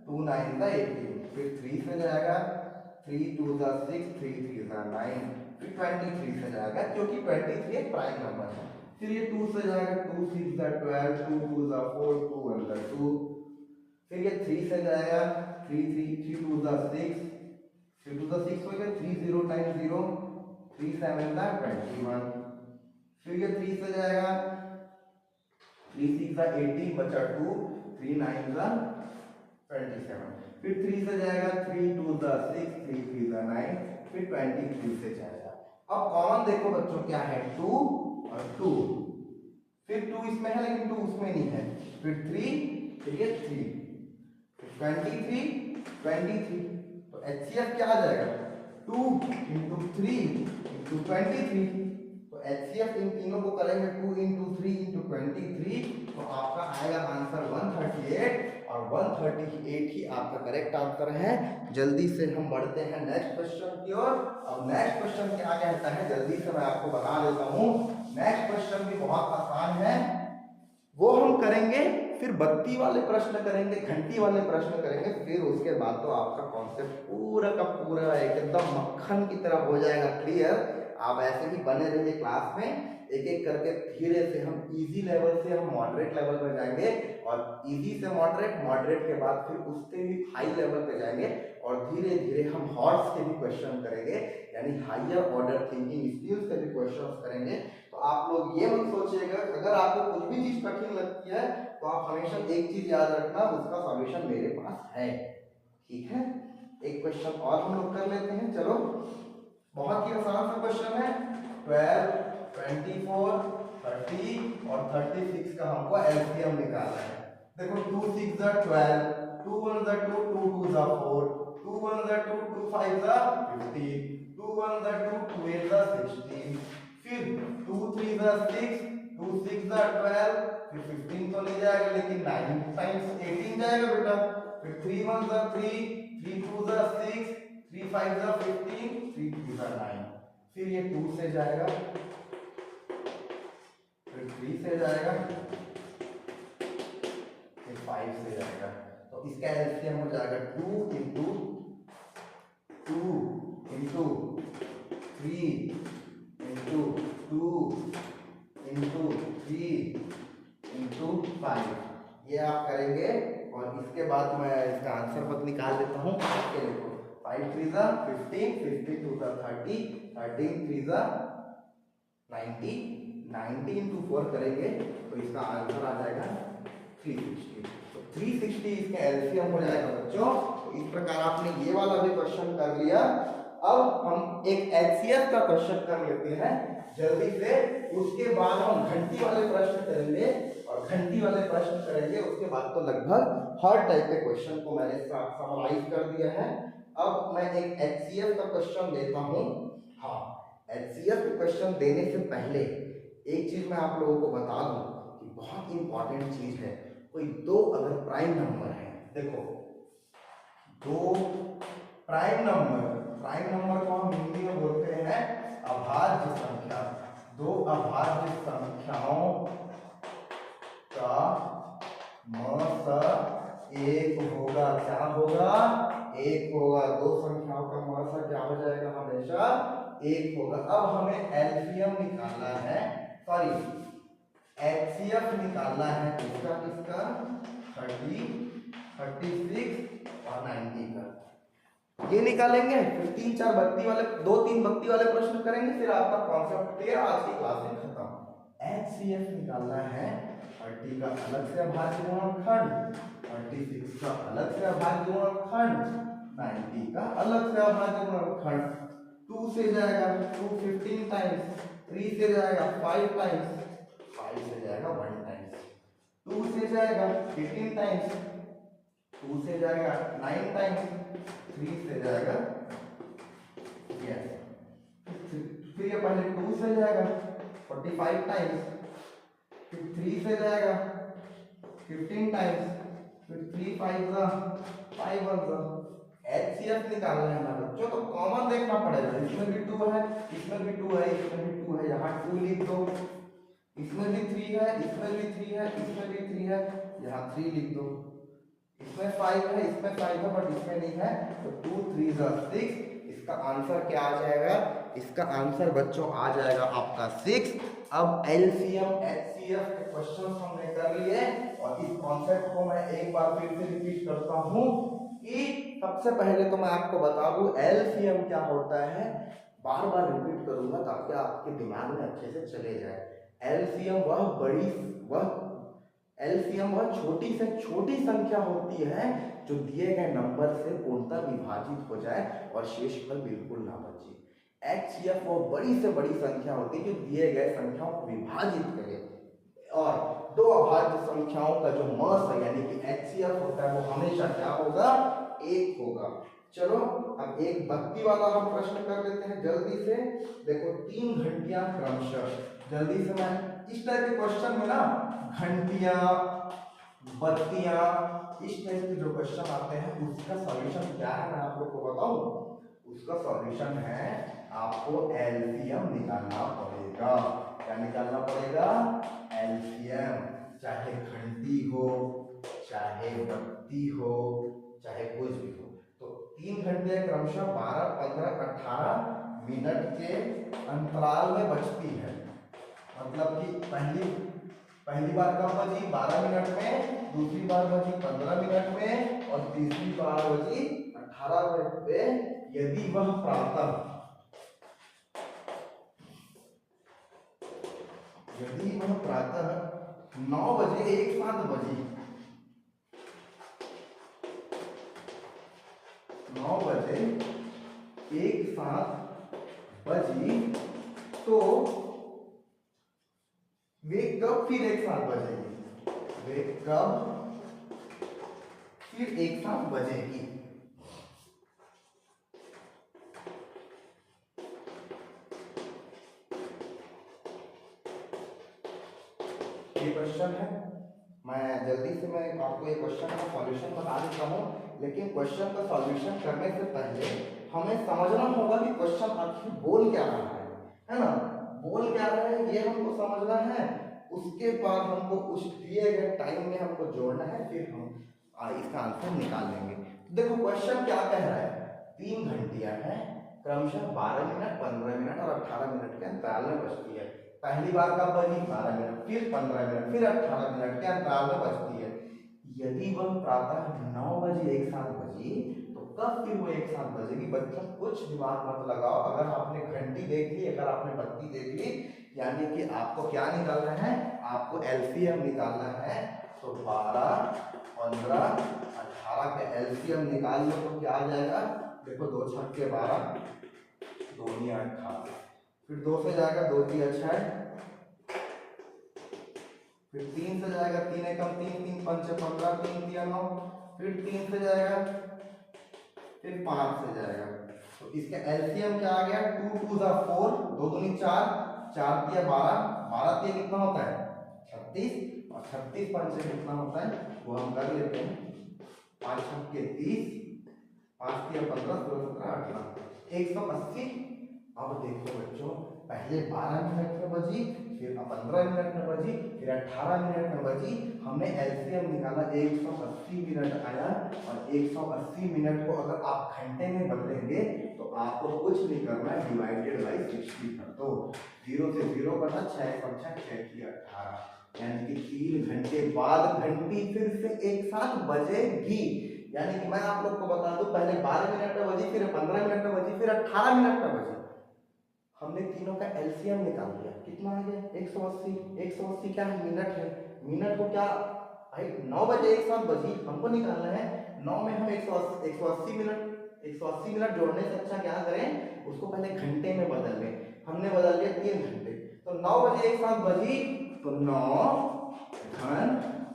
2 9 का 18, फिर 3 से जाएगा 3 2 का 6, 3 3 का 9, फिर 23 से जाएगा क्योंकि 23 एक प्राइम नंबर है। फिर ये 2 से जाएगा 2 6 का 12, 2 2 का 4, 2 1 का 2, फिर ये 3 से जाएगा 3 3 2 का 6, 3 2 का 6 हो गया 3 0 9 0, 3 7 का 21, फिर ये 3 से जाएगा 3 6 का 18 बचा 2, 3 9 का 27, फिर 3 से जाएगा 3 2 का 6, 3 3 का 9, फिर 23 से जाएगा। अब कॉमन देखो बच्चों क्या है 2 और 2, फिर 2 इसमें है लेकिन 2 उसमें नहीं है, फिर 3, फिर ये 3, फिर 23, तो एचसीएफ क्या आ जाएगा 2 × 3 × 23। तो एचसीएफ इन तीनों को करेंगे 2 × 3 × 23, तो आपका आएगा आंसर 138 और 138 ही आपका करेक्ट आंसर है। जल्दी से हम बढ़ते हैं नेक्स्ट क्वेश्चन की ओर। अब नेक्स्ट क्वेश्चन क्या कहता है जल्दी से मैं आपको बता देता हूँ। नेक्स्ट क्वेश्चन भी बहुत आसान है, वो हम करेंगे, फिर बत्ती वाले प्रश्न करेंगे, घंटी वाले प्रश्न करेंगे, फिर उसके बाद तो आपका कॉन्सेप्ट पूरा का पूरा एकदम मक्खन की तरह हो जाएगा क्लियर। आप ऐसे ही बने रहिए क्लास में, एक एक करके धीरे से हम इजी लेवल से हम मॉडरेट लेवल में जाएंगे और इजी से मॉडरेट, मॉडरेट के बाद फिर उससे भी हाई लेवल पे जाएंगे और धीरे धीरे हम हॉट्स के भी क्वेश्चन करेंगे, यानी हायर ऑर्डर थिंकिंग स्किल्स के भी क्वेश्चन करेंगे। तो आप लोग ये मत सोचिएगा, अगर आपको कुछ भी चीज कठिन लगती है तो आप हमेशा एक चीज याद रखना, उसका सॉल्यूशन मेरे पास है। ठीक है, एक क्वेश्चन और हम लोग कर लेते हैं। चलो, बहुत ही आसान सा क्वेश्चन है, 12 24 30 और 36 का हमको एलसीएम निकालना है। देखो 2 6 जा 12, 2 1 जा 2, 2 2 जा 4, 2 1 जा 2, 2 5 जा 15, 2 1 जा 2, 2 8 जा 16, फिर 2 3 जा 6, 2 6 जा 12, फिर 15 तो नहीं जाएगा लेकिन 9 टाइम्स 18 जाएगा बेटा, फिर 3 1 जा 3, 3 2 जा 6, 3 5 जा 15, 3 3 जा 9, फिर ये 2 से जाएगा, फिर 3 से जाएगा, फिर 5 से जाएगा, तो इसका एलसीएम हो जाएगा 2 into 2 into 3 into 2 into 3 into 5, ये आप करेंगे। और इसके बाद मैं इसका आंसर खुद निकाल देता हूँ। आपके देखो 5 3 जा 15, 50 2 जा 30, 13 3 जा 90, 90 इंटू 4 करेंगे तो इसका आंसर आ जाएगा 360। तो 360 इसका एलसीएम हो जाएगा बच्चों। तो इस प्रकार आपने ये वाला भी क्वेश्चन कर लिया। अब हम एक एचसीएफ का क्वेश्चन कर लेते हैं जल्दी से, उसके बाद हम घंटी वाले प्रश्न करेंगे, और घंटी वाले प्रश्न करेंगे उसके बाद तो लगभग हर टाइप के क्वेश्चन को मैंने समराइज कर दिया है। अब मैं एक एचसीएफ का क्वेश्चन लेता हूँ। हाँ, एचसीएफ के क्वेश्चन देने से पहले एक चीज मैं आप लोगों को बता दूं कि बहुत इंपॉर्टेंट चीज है। कोई दो अगर प्राइम नंबर है, देखो दो प्राइम नंबर को हम हिंदी में बोलते हैं अभाज्य संख्या। दो अभाज्य संख्याओं का मस एक होगा। क्या होगा? एक होगा। दो संख्याओं का मस क्या हो जाएगा? हमेशा एक होगा। अब हमें एलसीएम निकालना है, सॉरी एचसीएफ निकालना है इसका 30, 36 और 90 का। ये निकालेंगे, फिर 3 4 बत्ती वाले 2 3 बत्ती वाले प्रश्न करेंगे, फिर आपका कॉन्सेप्ट क्लियर, आज की क्लास में खत्म। एचसीएफ निकालना है 30 का अलग से अभाज्य गुणनखंड, 36 का अलग से अभाज्य गुणनखंड, 90 का अलग से अभाज्य गुणनखंड। 2 से जाएगा 2 15 टाइम्स, 3 से जाएगा 5 टाइम्स, 5 से जाएगा 1 टाइम्स, 2 से जाएगा 18 टाइम्स, 2 से जाएगा 9 टाइम्स, 3 से जाएगा yes, फिर ये पहले 2 से जाएगा 45 टाइम्स, फिर 3 से जाएगा 15 टाइम्स, फिर 3 5 जा 5 1 जा। एचसीएफ निकालना है ना बच्चों, तो कॉमन देखना पड़ेगा। इसमें भी 2 है, इसमें भी 2 है, इसमें भी 2 है, यहाँ 2 लिख दो। इसमें भी 3 है, इसमें भी 3 है, इसमें भी 3 है, यहाँ 3 लिख दो। इसमें 5 है, इसमें 5 है, बट इसमें नहीं है, तो 2 3 जा 6। इसका आंसर क्या आ जाएगा? इसका आंसर बच्चों आ जाएगा आपका 6। अब एलसीएम एचसीएफ के क्वेश्चन हमने कर लिए, और इस कॉन्सेप्ट को मैं एक बार फिर से रिपीट करता हूँ कि सबसे पहले तो मैं आपको बता दूं एलसीएम क्या होता है। बार बार रिपीट करूंगा ताकि आपके दिमाग में अच्छे से चले जाए। एलसीएम वह छोटी से छोटी संख्या होती है जो दिए गए नंबर से पूर्णतः विभाजित हो जाए और शेषफल बिल्कुल ना बचे। एचसीएफ वो बड़ी से बड़ी संख्या होती है जो दिए गए संख्याओं को विभाजित करे, और दो अभाज्य संख्याओं का जो मस है यानी कि एचसीएफ होता है वो हमेशा क्या होगा? एक होगा। चलो अब एक बत्ती वाला हम प्रश्न कर लेते हैं जल्दी से। देखो 3 घंटियां क्रमशः, जल्दी से मैं इस टाइप के क्वेश्चन में ना घंटियां बत्तियां इस टाइप के जो क्वेश्चन आते हैं उसका सॉल्यूशन क्या है मैं आप लोग को बताऊं। उसका सॉल्यूशन है आपको एलसीएम निकालना पड़ेगा। क्या निकालना पड़ेगा? एलसीएम। चाहे घंटी हो, चाहे बत्ती हो, चाहे कुछ भी हो। तो 3 घंटे क्रमशः 12 15 18 मिनट के अंतराल में बजती है। मतलब कि पहली बार कब बजी? 12 मिनट में, दूसरी बार बजी 15 मिनट में, और तीसरी बार बजी 18 मिनट में। यदि वह प्रातः 9 बजे एक साथ बजी, 9 बजे एक साथ बजी, तो फिर एक साथ बजेगी, वे कब फिर एक साथ बजेगी। ये क्वेश्चन है, मैं जल्दी से मैं आपको ये क्वेश्चन का सॉल्यूशन बता देता हूँ, लेकिन क्वेश्चन का सॉल्यूशन करने से पहले हमें समझना होगा कि क्वेश्चन आखिर बोल क्या रहा है ना, बोल क्या रहा है ये हमको समझना है। उसके बाद हमको उस दिए गए टाइम में हमको जोड़ना है, फिर हम इसका आंसर निकाल लेंगे। तो देखो क्वेश्चन क्या कह रहा है, 3 घंटियां हैं क्रमशः 12 मिनट, 15 मिनट और 18 मिनट के अंतराल में बजती है। पहली बार कब बजी, 12 मिनट, फिर 15 मिनट, फिर 18 मिनट के अंतराल में बजती है। यदि वह प्रातः 9 बजे एक साथ बजी तो कब फिर वो एक साथ बजेगी। बच्चों कुछ दिमाग मत लगाओ, अगर आपने घंटी देख ली, अगर आपने बत्ती देख ली, यानी कि आपको क्या निकालना है, आपको एलसीएम निकालना है। तो 12, 15, 18 के एलसीएम निकाल लो तो क्या आ जाएगा, देखो 2 छक्के 12, 2 नी 18, फिर 2 से जाएगा 2 × 6, फिर 3 से जाएगा 3 एकम 3, 3 पंचे 15, 3 × 9, फिर 3 से जाएगा, फिर 5 से जाएगा। तो इसका एलसीएम क्या आ गया, 2 2 = 4, 2 दूनी 4, 4 × 12, 12 × कितना होता है 36, और 36 पंचे कितना होता है वो हम कर लेते हैं, 5 छक्के 30, 5 × 15, 16, 17, 18, 180। अब देखो बच्चों, पहले 12 मिनट में बजी, फिर 15 मिनट में बजी, फिर 18 मिनट में बजी, हमने एलसीएम निकाला, 180 मिनट आया। और 180 मिनट को अगर आप घंटे में बदलेंगे तो आपको कुछ नहीं करना है, डिवाइडेड बाई 60 कर दो, 0 से 0 कटा, 6 × 6 = 18, यानी कि 3 घंटे बाद घंटी फिर से एक साथ बजेगी। यानी कि मैं आप लोग को बता दूं, पहले 12 मिनट में बजी, फिर 15 मिनट में बजी, फिर 18 मिनट में बजी। हमने तीनों का एलसीएम निकाल लिया, कितना आ गया 180। 180 क्या है, मिनट है। मिनट को क्या भाई 9 बजे एक साथ बजी, हमको निकालना है 9 में हम 180 मिनट, 180 मिनट जोड़ने से अच्छा क्या करें, उसको पहले घंटे में बदल लें। हमने बदल लिया 3 घंटे, तो 9 बजे एक साथ बजी तो 9 घन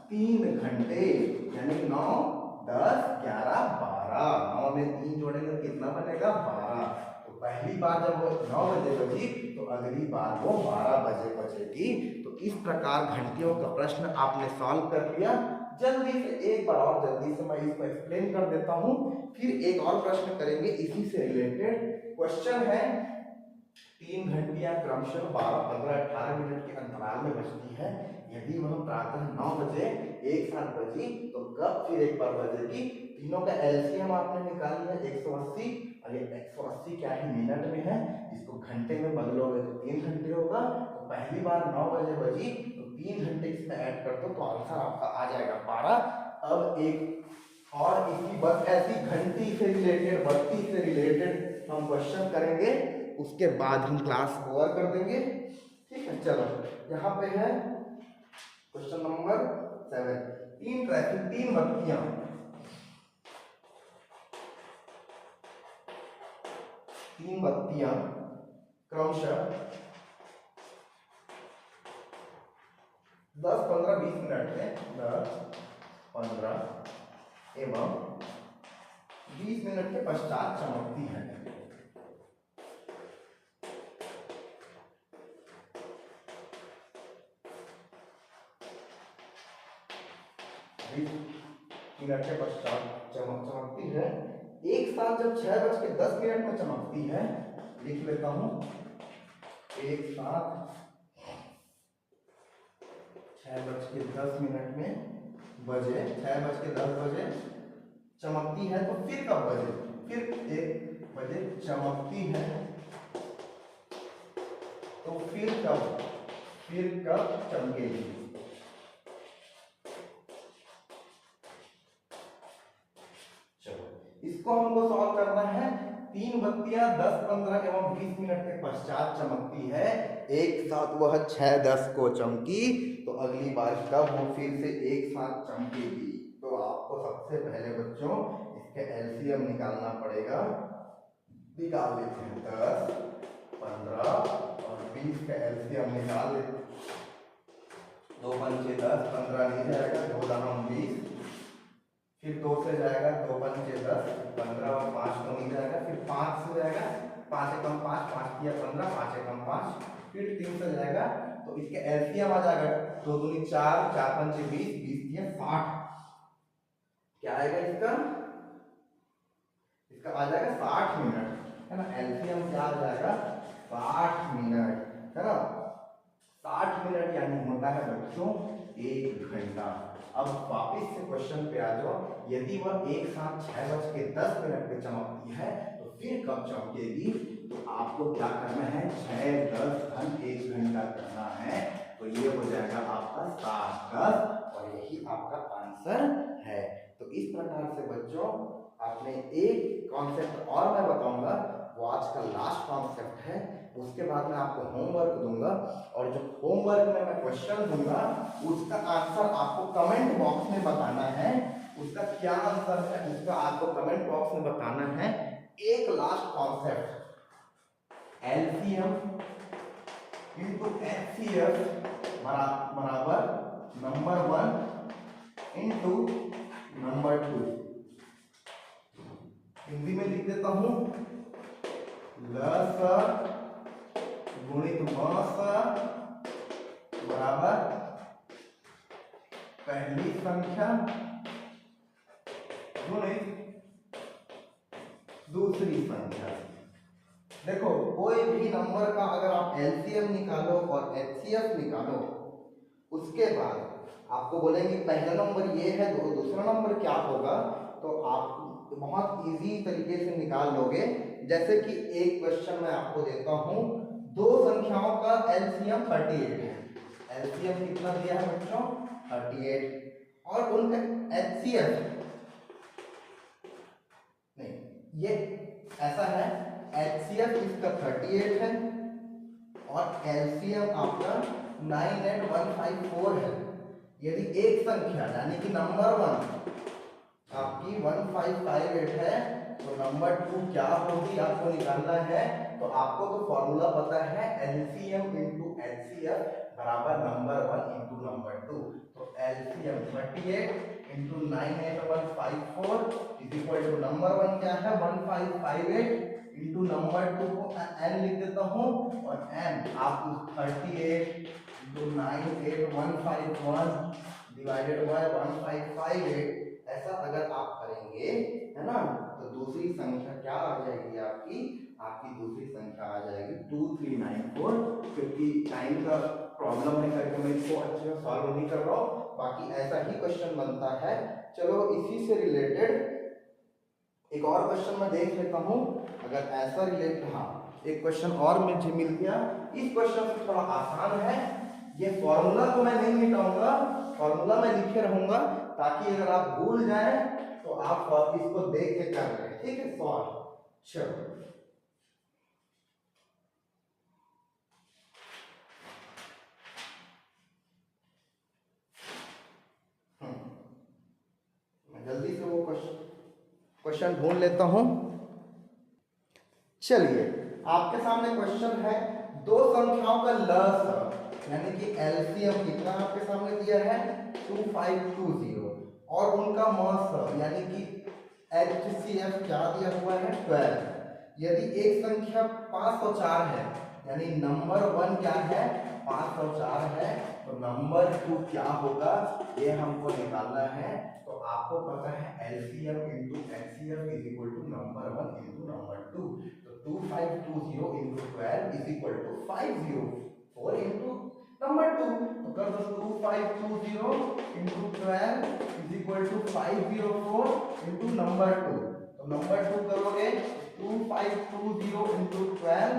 3 घंटे, यानी 9 10 11 12, 9 में 3 जोड़ेंगे कितना बनेगा 12। पहली बार जब वो 9 बजे बजी तो अगली बार वो 12 बजे बजेगी। तो इस प्रकार घंटियों का प्रश्न आपने सॉल्व कर लिया। जल्दी से एक बार और जल्दी से मैं इसको एक्सप्लेन कर देता हूं, फिर एक और प्रश्न करेंगे इसी से रिलेटेड। क्वेश्चन है, 3 घंटियां क्रमशः 12, 15, 18 मिनट के अंतराल में बजती है। यदि वह प्रातः 9 बजे एक साथ बजी तो कब फिर एक बार बजेगी। तीनों का एलसीएम आपने निकाल लिया 180, और ये 180 क्या है मिनट में है, इसको घंटे में बदलोगे तो 3 घंटे होगा। तो पहली बार 9 बजे बजी तो 3 घंटे इसमें ऐड कर दो तो आंसर आपका आ जाएगा 12। अब एक और इसी बस ऐसी घंटी से रिलेटेड, बत्ती से रिलेटेड हम क्वेश्चन करेंगे, उसके बाद हम क्लास ओवर कर देंगे, ठीक है। चलो यहाँ पे है क्वेश्चन नंबर 7, 3 ट्रैफिक, 3 बत्तियां, 3 बत्तियां क्रमशः 10, 15, 20 मिनट में 10, 15 एवं 20 मिनट के पश्चात चमकती है। 20 मिनट के पश्चात चमकती है। एक साथ जब 6:10 में चमकती है, लिख लेता हूं, एक साथ 6:10 में बजे, 6:10 बजे चमकती है। तो फिर कब बजे, फिर 1 बजे चमकती है, तो फिर कब चमकेगी। इसको हमको सॉल्व करना है। 3 बत्तियां 10, 15 एवं 20 मिनट के पश्चात चमकती है। एक साथ वह 6:10 को चमकी, तो अगली बार कब वो फिर से एक साथ चमकेगी। तो आपको सबसे पहले बच्चों इसके एलसीएम निकालना पड़ेगा। निकाल लेते हैं, 10, 15 और 20 का एलसीएम निकाल लेते हैं। 2 पंचे 10, 15 नहीं जाएगा, 2 दाम 20, फिर 2 से जाएगा, 2 पंचे 10, 15 और 5 तो नहीं जाएगा, फिर 5 से जाएगा, 5 एकम 5, 5 किया 15, 5 एकम 5, फिर 3 से जाएगा, तो इसके एलसीएम आ जाएगा 2 दूनी 4, 4 पंचे 20, 20 किया 60। क्या आएगा इसका? इसका आ जाएगा 60 मिनट, है ना। एलसीएम क्या आ जाएगा? 60 मिनट, है ना। 60 मिनट यानी होता है बच्चों 1 घंटा। अब वापिस से क्वेश्चन पे आ जाओ, यदि वह एक साथ 6:10 पे चमकती है तो फिर कब चमकेगी? तो आपको क्या करना है? 6, 10 घन 1 घंटा करना है, तो ये हो जाएगा आपका 7, 10 और यही आपका आंसर है। तो इस प्रकार से बच्चों आपने एक कॉन्सेप्ट और मैं बताऊंगा, वो आज का लास्ट कॉन्सेप्ट है, उसके बाद मैं आपको होमवर्क दूंगा और जो होमवर्क में मैं क्वेश्चन दूंगा उसका आंसर आपको कमेंट बॉक्स में बताना है। उसका क्या आंसर है उसका आपको कमेंट बॉक्स में बताना है। एक last concept, LCM into HCF बराबर नंबर 1 इनटू नंबर 2। हिंदी में लिख देता हूं, लस गुणित मस बराबर पहली संख्या गुणित दूसरी संख्या। देखो कोई भी नंबर का अगर आप एलसीएम निकालो और एचसीएफ निकालो, उसके बाद आपको बोलेंगे पहला नंबर ये है तो दूसरा नंबर क्या होगा, तो आप बहुत इजी तरीके से निकाल लोगे। जैसे कि एक क्वेश्चन मैं आपको देता हूं, दो संख्याओं का एलसीएम 38 है। एलसीएम कितना दिया है बच्चों? 38। और उनका एचसीएफ नहीं, ये ऐसा है, एचसीएफ इसका 38 है और एलसीएम आपका 98154 है। यदि एक संख्या यानी कि नंबर 1 आपकी 1558 है तो नंबर 2 क्या होगी आपको निकालना है। तो आपको तो फॉर्मूला पता है, एलसीएम इनटू एचसीएफ बराबर नंबर 1 इनटू नंबर 2। तो LCM 38 into 98154 is equal to number 1 क्या है 1558 इनटू नंबर 2 को n लिख देता हूं और n आप 38 इनटू 98151 डिवाइडेड बाय 1558 ऐसा अगर आप करेंगे, है ना, तो दूसरी संख्या क्या आ जाएगी आपकी? आपकी दूसरी संख्या आ जाएगी 2394। क्योंकि टाइम का प्रॉब्लम है करके मैं इसको अच्छे से सॉल्व नहीं कर रहा हूँ, बाकी ऐसा ही क्वेश्चन बनता है। चलो इसी से रिलेटेड एक और क्वेश्चन मैं देख लेता हूँ। अगर ऐसा रिलेटेड, हाँ एक क्वेश्चन और मुझे मिल गया। इस क्वेश्चन से थोड़ा आसान है, ये फॉर्मूला को मैं नहीं मिटाऊंगा, फॉर्मूला मैं लिखे रहूंगा ताकि अगर आप भूल जाएं तो आप इसको देख के कर लें, ठीक है सॉल्व। चलो मैं जल्दी से वो क्वेश्चन ढूंढ लेता हूं। चलिए आपके सामने क्वेश्चन है, दो संख्याओं का लस यानी कि एलसीएम कितना आपके सामने दिया है 2520 और उनका मस यानी कि एचसीएफ क्या दिया हुआ है 12। यदि एक संख्या 504 है यानी नंबर 1 क्या है 504 है, तो नंबर 2 क्या होगा ये हमको निकालना है। तो आपको पता है LCM into HCF is equal to number 1 into number 2। तो 2520 into 12 is equal to 504 into number 2। तो कर दो 2520 into 12 is equal to 504 into number 2। तो नंबर 2 करोगे 2520 इनटू 12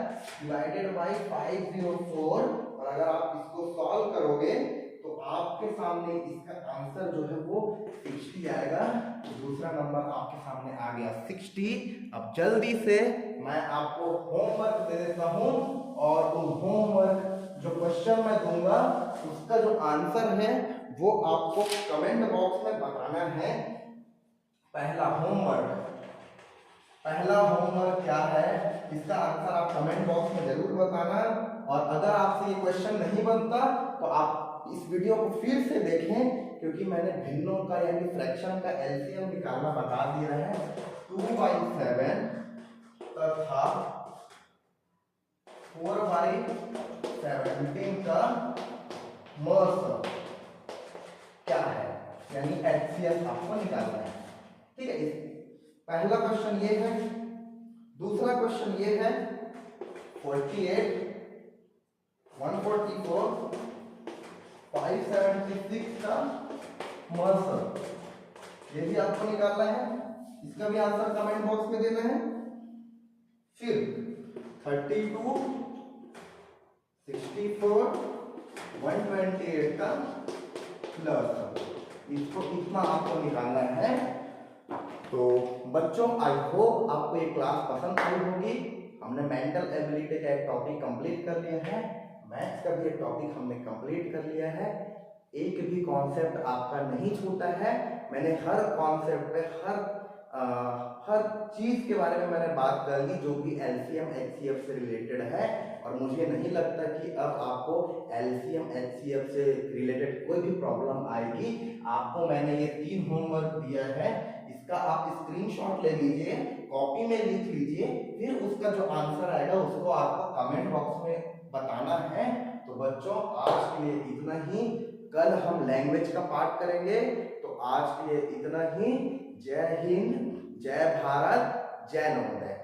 डिवाइडेड बाय 504 और अगर आप इसको सॉल्व करोगे तो आपके सामने इसका आंसर जो है वो 60 आएगा। तो दूसरा नंबर आपके सामने आ गया 60। अब जल्दी से मैं आपको होमवर्क दे देता हूं और वो होमवर्क जो क्वेश्चन मैं दूंगा उसका जो आंसर है वो आपको कमेंट बॉक्स में बताना है। पहला होमवर्क क्या है इसका आंसर आप कमेंट बॉक्स में जरूर बताना। और अगर आपसे ये क्वेश्चन नहीं बनता तो आप इस वीडियो को फिर से देखें, क्योंकि मैंने भिन्नों का यानी फ्रैक्शन का एलसीएम निकालना बता दिया है। 2/7 तथा 4/17 का मौसम क्या है, यानी एचसीएफ आपको निकालना है। ठीक है, पहला क्वेश्चन ये है। दूसरा क्वेश्चन ये है 48, 144, 576 का मौसम, ये भी आपको निकालना है। इसका भी आंसर कमेंट बॉक्स में देना है। फिर 32, 64, 128 का प्लस, इसको इतना आपको निकालना है। तो बच्चों, आई होप आपको ये क्लास पसंद आई होगी। हमने मेंटल एबिलिटी का एक टॉपिक कंप्लीट कर लिया है, मैथ्स का भी एक टॉपिक हमने कंप्लीट कर लिया है। एक भी कॉन्सेप्ट आपका नहीं छूटा है। मैंने हर कॉन्सेप्ट पे हर चीज के बारे में मैंने बात कर ली जो भी एलसीएम एचसीएफ से रिलेटेड है। और मुझे नहीं लगता कि अब आपको एलसीएम एचसीएफ से रिलेटेड कोई भी प्रॉब्लम आएगी। आपको मैंने ये 3 होमवर्क दिया है, इसका आप स्क्रीनशॉट ले लीजिए, कॉपी में लिख लीजिए, फिर उसका जो आंसर आएगा उसको आपको कमेंट बॉक्स में बताना है। तो बच्चों, आज के लिए इतना ही। कल हम लैंग्वेज का पार्ट करेंगे। तो आज के लिए इतना ही। जय हिंद, जय भारत, जय नवोदय।